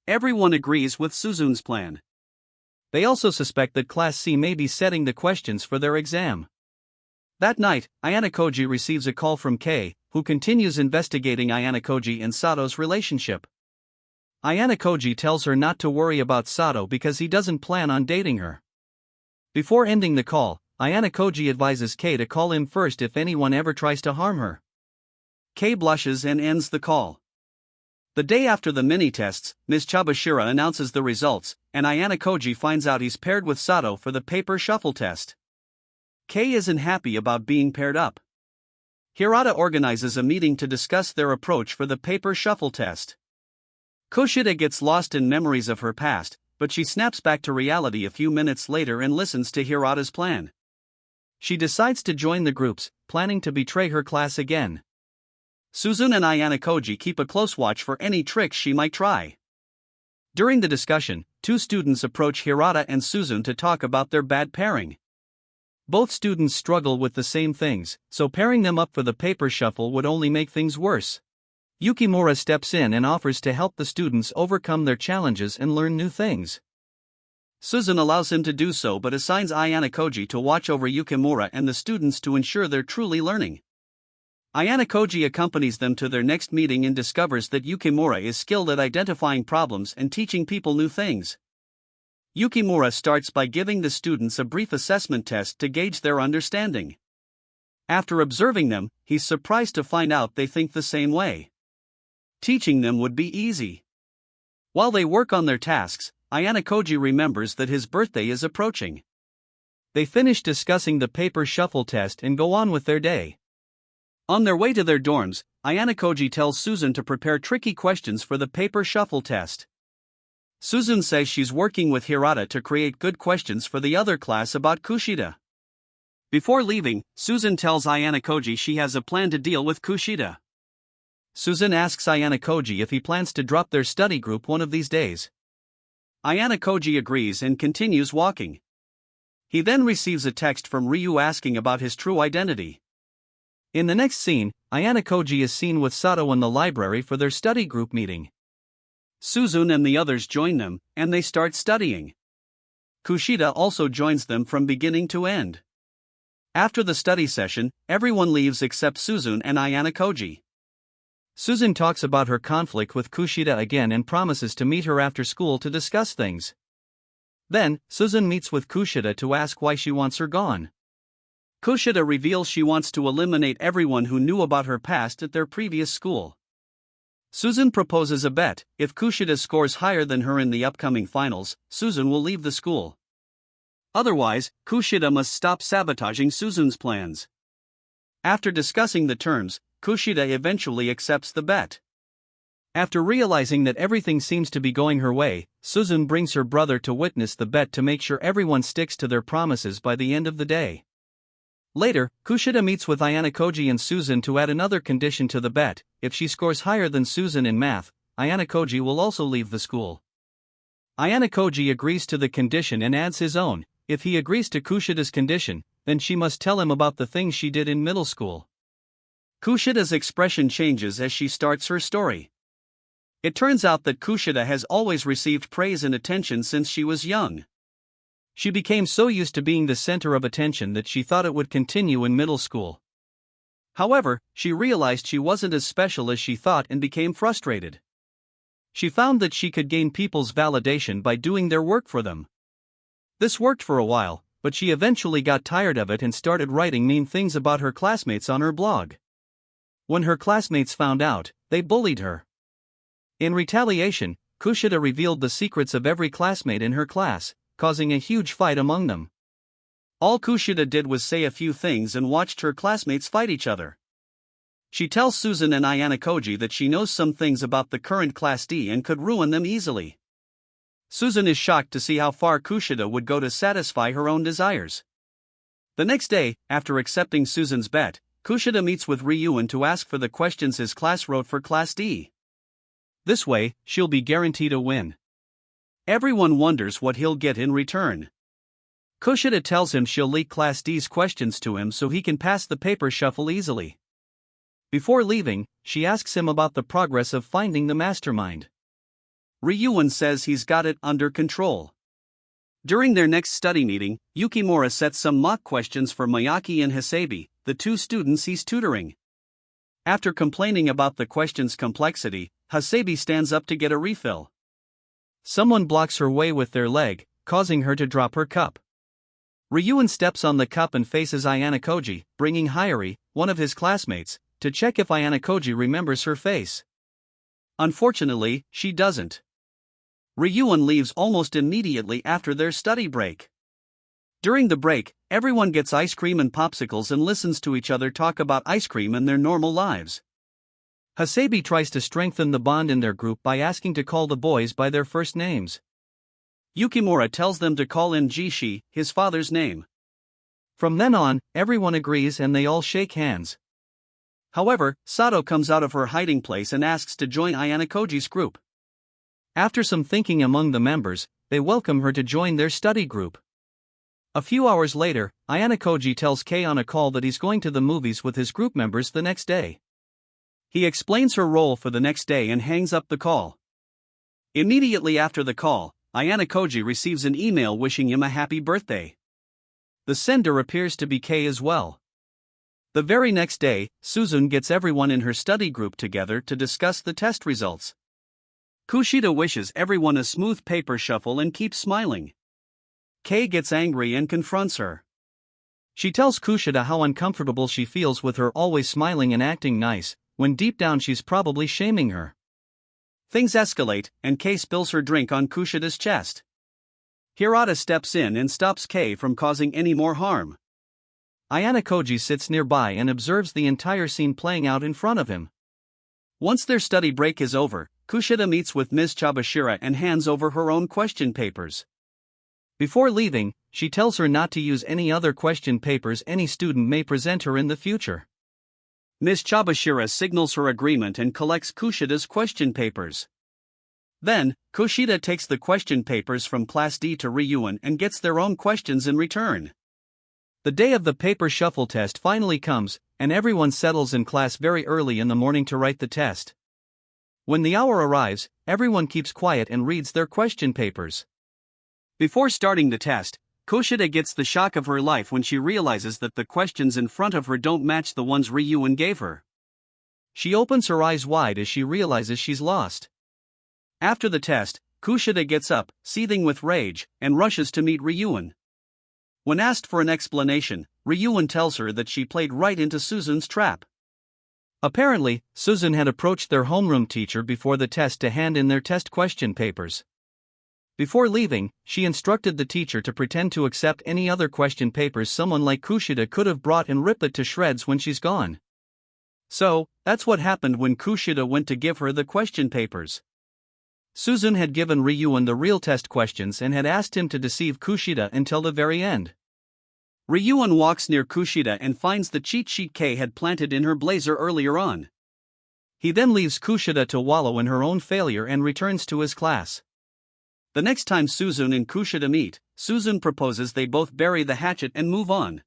Everyone agrees with Susan's plan. They also suspect that Class C may be setting the questions for their exam. That night, Ayana Koji receives a call from Kei, who continues investigating Ayana Koji and Sato's relationship. Ayana Koji tells her not to worry about Sato because he doesn't plan on dating her. Before ending the call, Ayana Koji advises Kei to call him first if anyone ever tries to harm her. Kei blushes and ends the call. The day after the mini-tests, Ms. Chabashira announces the results, and Ayana Koji finds out he's paired with Sato for the paper shuffle test. Kei isn't happy about being paired up. Hirata organizes a meeting to discuss their approach for the paper shuffle test. Kushida gets lost in memories of her past, but she snaps back to reality a few minutes later and listens to Hirata's plan. She decides to join the groups, planning to betray her class again. Susan and Ayana Koji keep a close watch for any tricks she might try. During the discussion, two students approach Hirata and Susan to talk about their bad pairing. Both students struggle with the same things, so pairing them up for the paper shuffle would only make things worse. Yukimura steps in and offers to help the students overcome their challenges and learn new things. Susan allows him to do so but assigns Ayana Koji to watch over Yukimura and the students to ensure they're truly learning. Ayana Koji accompanies them to their next meeting and discovers that Yukimura is skilled at identifying problems and teaching people new things. Yukimura starts by giving the students a brief assessment test to gauge their understanding. After observing them, he's surprised to find out they think the same way. Teaching them would be easy. While they work on their tasks, Ayana Koji remembers that his birthday is approaching. They finish discussing the paper shuffle test and go on with their day. On their way to their dorms, Ayana Koji tells Susan to prepare tricky questions for the paper shuffle test. Susan says she's working with Hirata to create good questions for the other class about Kushida. Before leaving, Susan tells Ayana Koji she has a plan to deal with Kushida. Susan asks Ayana Koji if he plans to drop their study group one of these days. Ayana Koji agrees and continues walking. He then receives a text from Ryu asking about his true identity. In the next scene, Ayana Koji is seen with Sato in the library for their study group meeting. Susan and the others join them, and they start studying. Kushida also joins them from beginning to end. After the study session, everyone leaves except Susan and Ayana Koji. Susan talks about her conflict with Kushida again and promises to meet her after school to discuss things. Then, Susan meets with Kushida to ask why she wants her gone. Kushida reveals she wants to eliminate everyone who knew about her past at their previous school. Susan proposes a bet: if Kushida scores higher than her in the upcoming finals, Susan will leave the school. Otherwise, Kushida must stop sabotaging Suzun's plans. After discussing the terms, Kushida eventually accepts the bet. After realizing that everything seems to be going her way, Suzun brings her brother to witness the bet to make sure everyone sticks to their promises by the end of the day. Later, Kushida meets with Ayanokoji and Suzun to add another condition to the bet. If she scores higher than Suzun in math, Ayanokoji will also leave the school. Ayanokoji agrees to the condition and adds his own. If he agrees to Kushida's condition, then she must tell him about the things she did in middle school. Kushida's expression changes as she starts her story. It turns out that Kushida has always received praise and attention since she was young. She became so used to being the center of attention that she thought it would continue in middle school. However, she realized she wasn't as special as she thought and became frustrated. She found that she could gain people's validation by doing their work for them. This worked for a while, but she eventually got tired of it and started writing mean things about her classmates on her blog. When her classmates found out, they bullied her. In retaliation, Kushida revealed the secrets of every classmate in her class, causing a huge fight among them. All Kushida did was say a few things and watched her classmates fight each other. She tells Suzun and Ayanokoji that she knows some things about the current Class D and could ruin them easily. Suzun is shocked to see how far Kushida would go to satisfy her own desires. The next day, after accepting Suzun's bet, Kushida meets with Ryuan to ask for the questions his class wrote for Class D. This way, she'll be guaranteed a win. Everyone wonders what he'll get in return. Kushida tells him she'll leak Class D's questions to him so he can pass the paper shuffle easily. Before leaving, she asks him about the progress of finding the mastermind. Ryuan says he's got it under control. During their next study meeting, Yukimura sets some mock questions for Mayaki and Hasebi, the two students he's tutoring. After complaining about the question's complexity, Hasebi stands up to get a refill. Someone blocks her way with their leg, causing her to drop her cup. Ryuan steps on the cup and faces Ayanokoji, bringing Hayari, one of his classmates, to check if Ayanokoji remembers her face. Unfortunately, she doesn't. Ryuan leaves almost immediately after their study break. During the break, everyone gets ice cream and popsicles and listens to each other talk about ice cream and their normal lives. Hasebi tries to strengthen the bond in their group by asking to call the boys by their first names. Yukimura tells them to call in Jishi, his father's name. From then on, everyone agrees and they all shake hands. However, Sato comes out of her hiding place and asks to join Ayanokoji's group. After some thinking among the members, they welcome her to join their study group. A few hours later, Ayanokoji tells Kei on a call that he's going to the movies with his group members the next day. He explains her role for the next day and hangs up the call. Immediately after the call, Ayanokoji receives an email wishing him a happy birthday. The sender appears to be Kei as well. The very next day, Suzun gets everyone in her study group together to discuss the test results. Kushida wishes everyone a smooth paper shuffle and keeps smiling. Kei gets angry and confronts her. She tells Kushida how uncomfortable she feels with her always smiling and acting nice, when deep down she's probably shaming her. Things escalate, and Kei spills her drink on Kushida's chest. Hirata steps in and stops Kei from causing any more harm. Ayanokoji sits nearby and observes the entire scene playing out in front of him. Once their study break is over, Kushida meets with Ms. Chabashira and hands over her own question papers. Before leaving, she tells her not to use any other question papers any student may present her in the future. Ms. Chabashira signals her agreement and collects Kushida's question papers. Then, Kushida takes the question papers from Class D to Ryuan and gets their own questions in return. The day of the paper shuffle test finally comes, and everyone settles in class very early in the morning to write the test. When the hour arrives, everyone keeps quiet and reads their question papers. Before starting the test, Kushida gets the shock of her life when she realizes that the questions in front of her don't match the ones Ryuan gave her. She opens her eyes wide as she realizes she's lost. After the test, Kushida gets up, seething with rage, and rushes to meet Ryuan. When asked for an explanation, Ryuan tells her that she played right into Suzun's trap. Apparently, Suzun had approached their homeroom teacher before the test to hand in their test question papers. Before leaving, she instructed the teacher to pretend to accept any other question papers someone like Kushida could have brought and rip it to shreds when she's gone. So, that's what happened when Kushida went to give her the question papers. Suzune had given Ryuan the real test questions and had asked him to deceive Kushida until the very end. Ryuan walks near Kushida and finds the cheat sheet Kei had planted in her blazer earlier on. He then leaves Kushida to wallow in her own failure and returns to his class. The next time Suzune and Kushida meet, Suzune proposes they both bury the hatchet and move on.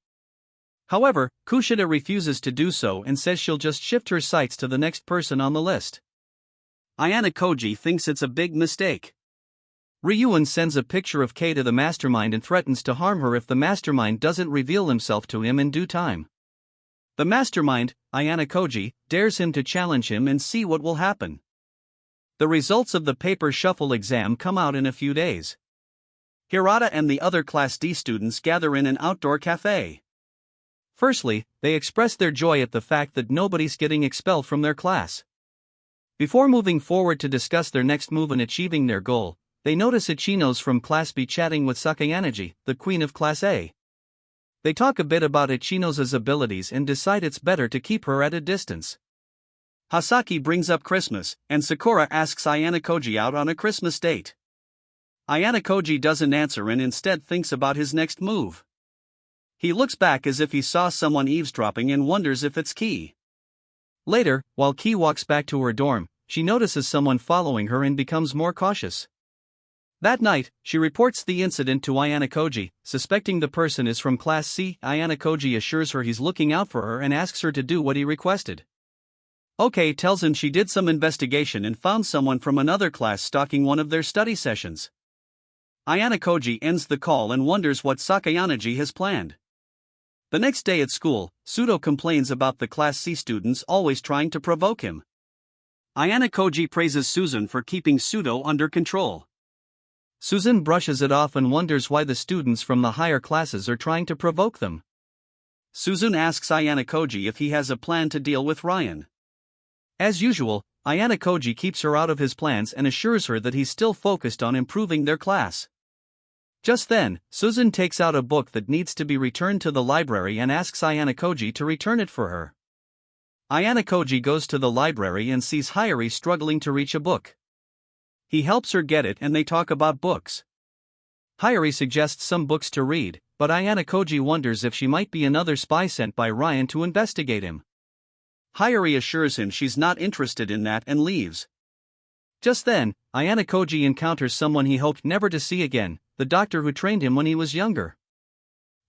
However, Kushida refuses to do so and says she'll just shift her sights to the next person on the list. Ayana Koji thinks it's a big mistake. Ryuan sends a picture of Kei to the mastermind and threatens to harm her if the mastermind doesn't reveal himself to him in due time. The mastermind, Ayana Koji, dares him to challenge him and see what will happen. The results of the paper shuffle exam come out in a few days. Hirata and the other Class D students gather in an outdoor cafe. Firstly, they express their joy at the fact that nobody's getting expelled from their class. Before moving forward to discuss their next move in achieving their goal, they notice Ichinos from Class B chatting with Sakayanaji, the queen of Class A. They talk a bit about Ichino's abilities and decide it's better to keep her at a distance. Hasaki brings up Christmas, and Sakura asks Ayana Koji out on a Christmas date. Ayana Koji doesn't answer and instead thinks about his next move. He looks back as if he saw someone eavesdropping and wonders if it's Ki. Later, while Ki walks back to her dorm, she notices someone following her and becomes more cautious. That night, she reports the incident to Ayana Koji, suspecting the person is from Class C. Ayana Koji assures her he's looking out for her and asks her to do what he requested. OK tells him she did some investigation and found someone from another class stalking one of their study sessions. Ayana Koji ends the call and wonders what Sakayanaji has planned. The next day at school, Sudo complains about the Class C students always trying to provoke him. Ayana Koji praises Suzune for keeping Sudo under control. Suzune brushes it off and wonders why the students from the higher classes are trying to provoke them. Suzune asks Ayana Koji if he has a plan to deal with Ryan. As usual, Ayana Koji keeps her out of his plans and assures her that he's still focused on improving their class. Just then, Suzune takes out a book that needs to be returned to the library and asks Ayana Koji to return it for her. Ayana Koji goes to the library and sees Hayari struggling to reach a book. He helps her get it and they talk about books. Hayari suggests some books to read, but Ayana Koji wonders if she might be another spy sent by Ryan to investigate him. Hayari assures him she's not interested in that and leaves. Just then, Ayana Koji encounters someone he hoped never to see again, the doctor who trained him when he was younger.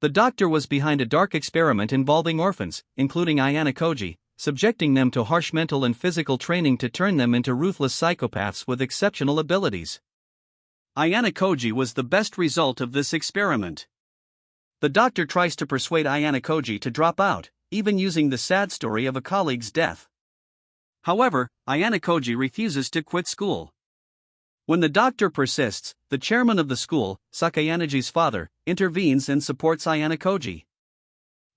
The doctor was behind a dark experiment involving orphans, including Ayana Koji, subjecting them to harsh mental and physical training to turn them into ruthless psychopaths with exceptional abilities. Ayana Koji was the best result of this experiment. The doctor tries to persuade Ayana Koji to drop out, even using the sad story of a colleague's death. However, Ayana Koji refuses to quit school. When the doctor persists, the chairman of the school, Sakayanaji's father, intervenes and supports Ayana Koji.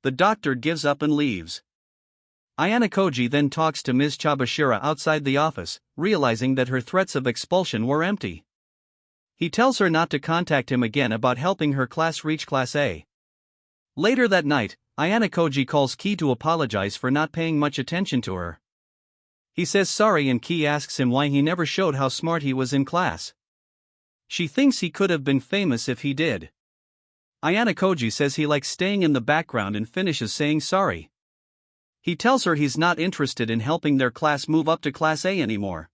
The doctor gives up and leaves. Ayana Koji then talks to Ms. Chabashira outside the office, realizing that her threats of expulsion were empty. He tells her not to contact him again about helping her class reach Class A. Later that night, Ayana Koji calls Ki to apologize for not paying much attention to her. He says sorry and Ki asks him why he never showed how smart he was in class. She thinks he could have been famous if he did. Ayana Koji says he likes staying in the background and finishes saying sorry. He tells her he's not interested in helping their class move up to Class A anymore.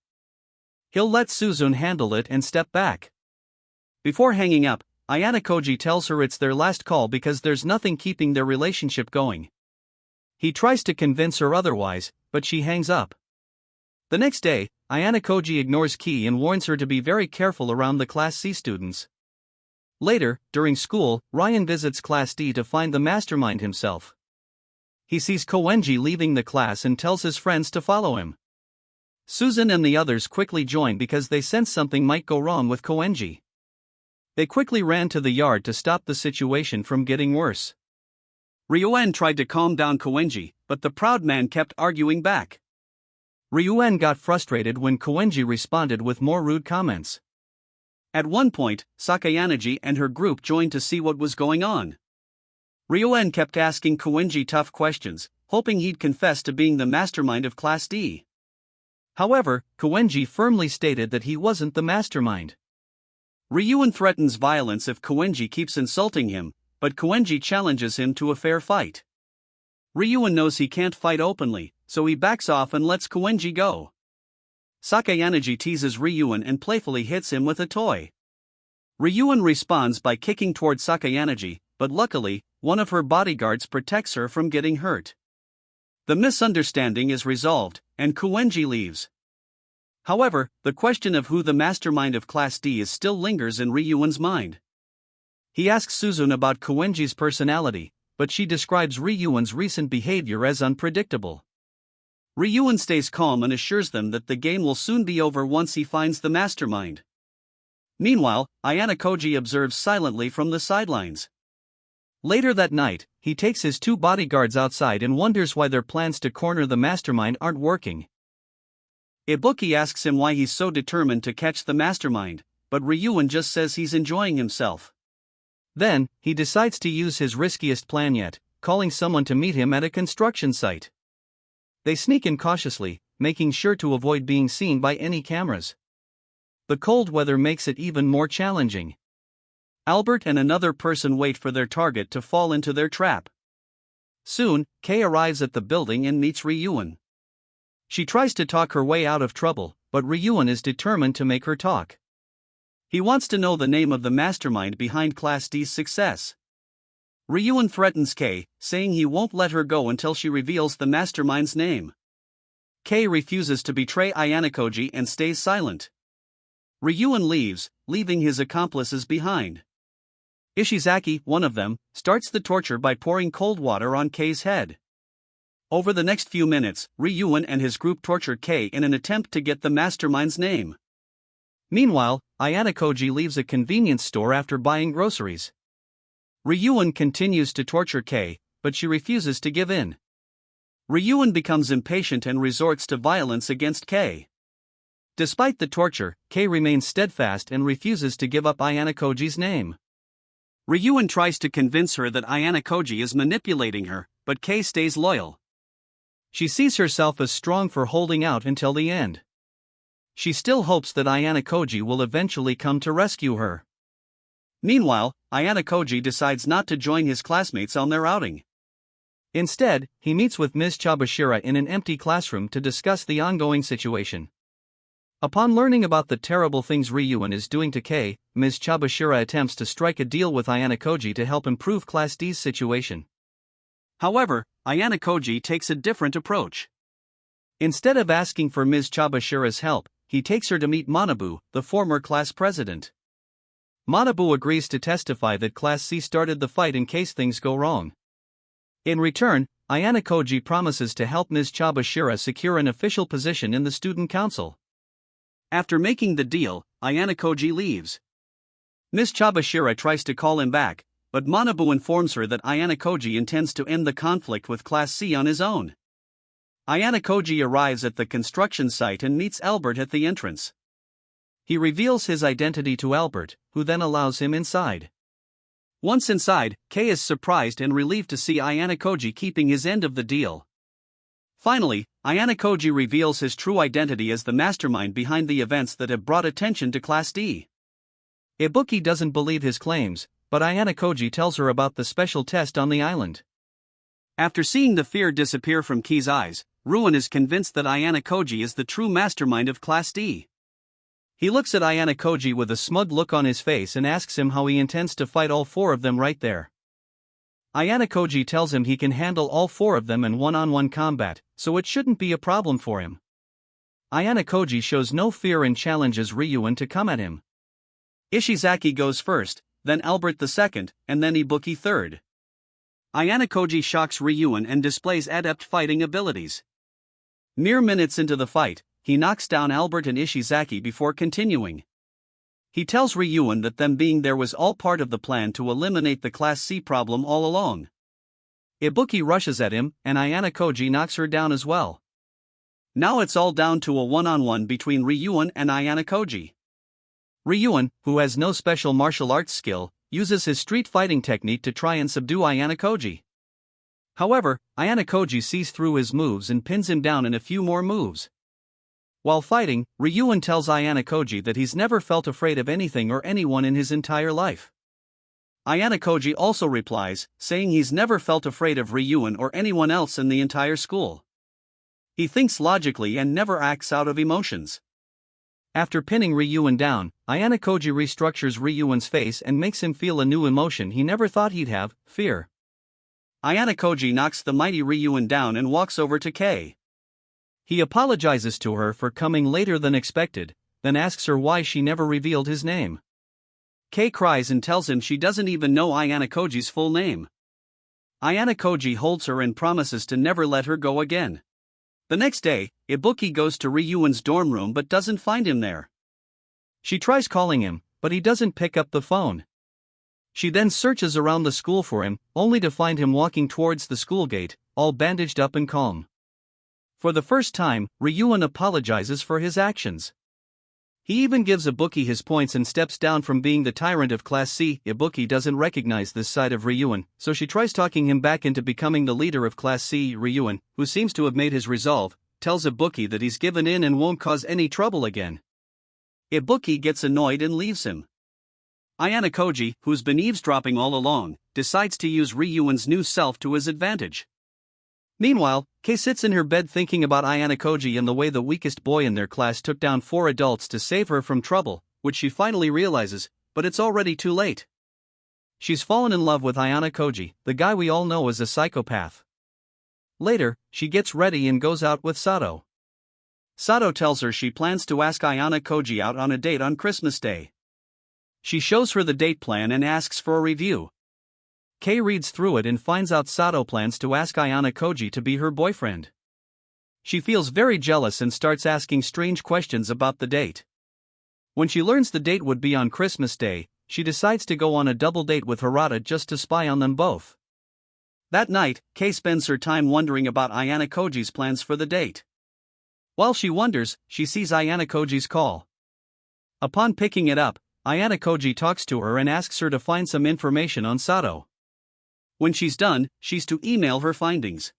He'll let Suzune handle it and step back. Before hanging up, Ayana Koji tells her it's their last call because there's nothing keeping their relationship going. He tries to convince her otherwise, but she hangs up. The next day, Ayana Koji ignores Ki and warns her to be very careful around the Class C students. Later, during school, Ryan visits Class D to find the mastermind himself. He sees Koenji leaving the class and tells his friends to follow him. Suzune and the others quickly join because they sense something might go wrong with Koenji. They quickly ran to the yard to stop the situation from getting worse. Ryuan tried to calm down Koenji, but the proud man kept arguing back. Ryuan got frustrated when Koenji responded with more rude comments. At one point, Sakayanagi and her group joined to see what was going on. Ryuen kept asking Koenji tough questions, hoping he'd confess to being the mastermind of Class D. However, Koenji firmly stated that he wasn't the mastermind. Ryuen threatens violence if Koenji keeps insulting him, but Koenji challenges him to a fair fight. Ryuen knows he can't fight openly, so he backs off and lets Koenji go. Sakayanagi teases Ryuen and playfully hits him with a toy. Ryuen responds by kicking toward Sakayanagi, but luckily, one of her bodyguards protects her from getting hurt. The misunderstanding is resolved, and Koenji leaves. However, the question of who the mastermind of Class D is still lingers in Ryuen's mind. He asks Suzune about Koenji's personality, but she describes Ryuen's recent behavior as unpredictable. Ryuen stays calm and assures them that the game will soon be over once he finds the mastermind. Meanwhile, Ayana Koji observes silently from the sidelines. Later that night, he takes his two bodyguards outside and wonders why their plans to corner the mastermind aren't working. Ibuki asks him why he's so determined to catch the mastermind, but Ryuen just says he's enjoying himself. Then, he decides to use his riskiest plan yet, calling someone to meet him at a construction site. They sneak in cautiously, making sure to avoid being seen by any cameras. The cold weather makes it even more challenging. Albert and another person wait for their target to fall into their trap. Soon, Kei arrives at the building and meets Ryuen. She tries to talk her way out of trouble, but Ryuen is determined to make her talk. He wants to know the name of the mastermind behind Class D's success. Ryuen threatens Kei, saying he won't let her go until she reveals the mastermind's name. Kei refuses to betray Ayana Koji and stays silent. Ryuen leaves, leaving his accomplices behind. Ishizaki, one of them, starts the torture by pouring cold water on Kei's head. Over the next few minutes, Ryuen and his group torture Kei in an attempt to get the mastermind's name. Meanwhile, Ayana Koji leaves a convenience store after buying groceries. Ryuen continues to torture Kei, but she refuses to give in. Ryuen becomes impatient and resorts to violence against Kei. Despite the torture, Kei remains steadfast and refuses to give up Ayana Koji's name. Ryuen tries to convince her that Ayana Koji is manipulating her, but Kei stays loyal. She sees herself as strong for holding out until the end. She still hopes that Ayana Koji will eventually come to rescue her. Meanwhile, Ayana Koji decides not to join his classmates on their outing. Instead, he meets with Ms. Chabashira in an empty classroom to discuss the ongoing situation. Upon learning about the terrible things Ryuen is doing to Kei, Ms. Chabashira attempts to strike a deal with Ayana Koji to help improve Class D's situation. However, Ayana Koji takes a different approach. Instead of asking for Ms. Chabashira's help, he takes her to meet Manabu, the former class president. Manabu agrees to testify that Class C started the fight in case things go wrong. In return, Ayana Koji promises to help Ms. Chabashira secure an official position in the student council. After making the deal, Ayana Koji leaves. Ms. Chabashira tries to call him back, but Manabu informs her that Ayana Koji intends to end the conflict with Class C on his own. Ayana Koji arrives at the construction site and meets Albert at the entrance. He reveals his identity to Albert, who then allows him inside. Once inside, Kei is surprised and relieved to see Ayana Koji keeping his end of the deal. Finally, Ayana Koji reveals his true identity as the mastermind behind the events that have brought attention to Class D. Ibuki doesn't believe his claims, but Ayana Koji tells her about the special test on the island. After seeing the fear disappear from Kei's eyes, Ryuen is convinced that Ayana Koji is the true mastermind of Class D. He looks at Ayana Koji with a smug look on his face and asks him how he intends to fight all four of them right there. Ayana Koji tells him he can handle all four of them in one-on-one combat, so it shouldn't be a problem for him. Ayana Koji shows no fear and challenges Ryuen to come at him. Ishizaki goes first, then Albert the second, and then Ibuki third. Ayana Koji shocks Ryuen and displays adept fighting abilities. Mere minutes into the fight, he knocks down Albert and Ishizaki before continuing. He tells Ryuen that them being there was all part of the plan to eliminate the Class C problem all along. Ibuki rushes at him, and Ayana Koji knocks her down as well. Now it's all down to a one-on-one between Ryuen and Ayana Koji. Ryuan, who has no special martial arts skill, uses his street fighting technique to try and subdue Ayana Koji. However, Ayana Koji sees through his moves and pins him down in a few more moves. While fighting, Ryuan tells Ayana Koji that he's never felt afraid of anything or anyone in his entire life. Ayana Koji also replies, saying he's never felt afraid of Ryuan or anyone else in the entire school. He thinks logically and never acts out of emotions. After pinning Ryuan down, Ayana Koji restructures Ryuan's face and makes him feel a new emotion he never thought he'd have, fear. Ayana Koji knocks the mighty Ryuan down and walks over to Kei. He apologizes to her for coming later than expected, then asks her why she never revealed his name. Kei cries and tells him she doesn't even know Ayana Koji's full name. Ayana Koji holds her and promises to never let her go again. The next day, Ibuki goes to Ryuan's dorm room but doesn't find him there. She tries calling him, but he doesn't pick up the phone. She then searches around the school for him, only to find him walking towards the school gate, all bandaged up and calm. For the first time, Ryuan apologizes for his actions. He even gives Ibuki his points and steps down from being the tyrant of Class C. Ibuki doesn't recognize this side of Ryuan, so she tries talking him back into becoming the leader of Class C. Ryuan, who seems to have made his resolve, tells Ibuki that he's given in and won't cause any trouble again. Ibuki gets annoyed and leaves him. Ayana Koji, who's been eavesdropping all along, decides to use Ryuan's new self to his advantage. Meanwhile, Kei sits in her bed thinking about Ayana Koji and the way the weakest boy in their class took down 4 adults to save her from trouble, which she finally realizes, but it's already too late. She's fallen in love with Ayana Koji, the guy we all know as a psychopath. Later, she gets ready and goes out with Sato. Sato tells her she plans to ask Ayana Koji out on a date on Christmas Day. She shows her the date plan and asks for a review. Kei reads through it and finds out Sato plans to ask Ayana Koji to be her boyfriend. She feels very jealous and starts asking strange questions about the date. When she learns the date would be on Christmas Day, she decides to go on a double date with Hirata just to spy on them both. That night, Kei spends her time wondering about Ayana Koji's plans for the date. While she wonders, she sees Ayana Koji's call. Upon picking it up, Ayana Koji talks to her and asks her to find some information on Sato. When she's done, she's to email her findings.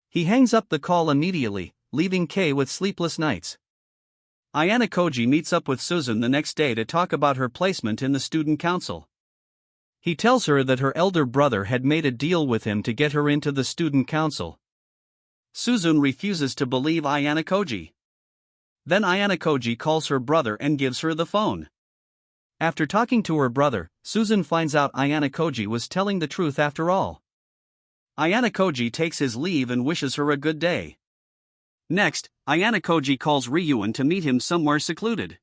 He hangs up the call immediately, leaving Kei with sleepless nights. Ayana Koji meets up with Suzune the next day to talk about her placement in the student council. He tells her that her elder brother had made a deal with him to get her into the student council. Suzune refuses to believe Ayana Koji. Then Ayana Koji calls her brother and gives her the phone. After talking to her brother, Suzune finds out Ayana Koji was telling the truth after all. Ayana Koji takes his leave and wishes her a good day. Next, Ayana Koji calls Ryuan to meet him somewhere secluded.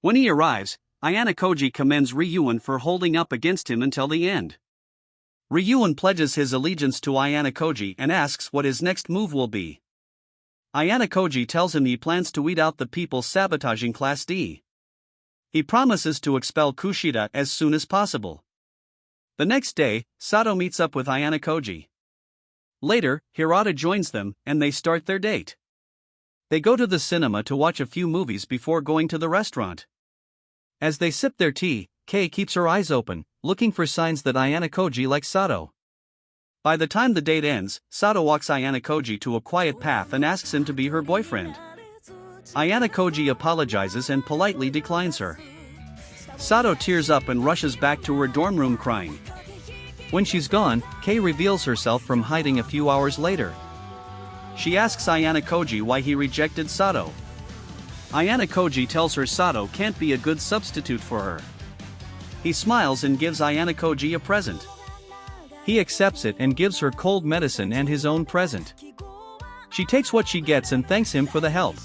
When he arrives, Ayana Koji commends Ryuan for holding up against him until the end. Ryuan pledges his allegiance to Ayana Koji and asks what his next move will be. Ayana Koji tells him he plans to weed out the people sabotaging Class D. He promises to expel Kushida as soon as possible. The next day, Sato meets up with Ayana Koji. Later, Hirata joins them, and they start their date. They go to the cinema to watch a few movies before going to the restaurant. As they sip their tea, Kei keeps her eyes open, looking for signs that Ayana Koji likes Sato. By the time the date ends, Sato walks Ayana Koji to a quiet path and asks him to be her boyfriend. Ayana Koji apologizes and politely declines her. Sato tears up and rushes back to her dorm room crying. When she's gone, Kei reveals herself from hiding a few hours later. She asks Ayana Koji why he rejected Sato. Ayana Koji tells her Sato can't be a good substitute for her. He smiles and gives Ayana Koji a present. He accepts it and gives her cold medicine and his own present. She takes what she gets and thanks him for the help.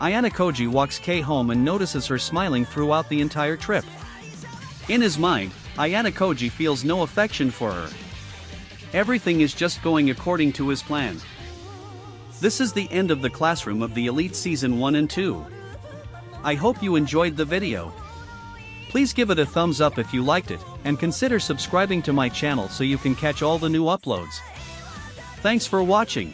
Ayana Koji walks Kei home and notices her smiling throughout the entire trip. In his mind, Ayana Koji feels no affection for her. Everything is just going according to his plan. This is the end of the classroom of the Elite Season 1 and 2. I hope you enjoyed the video. Please give it a thumbs up if you liked it, and consider subscribing to my channel so you can catch all the new uploads. Thanks for watching.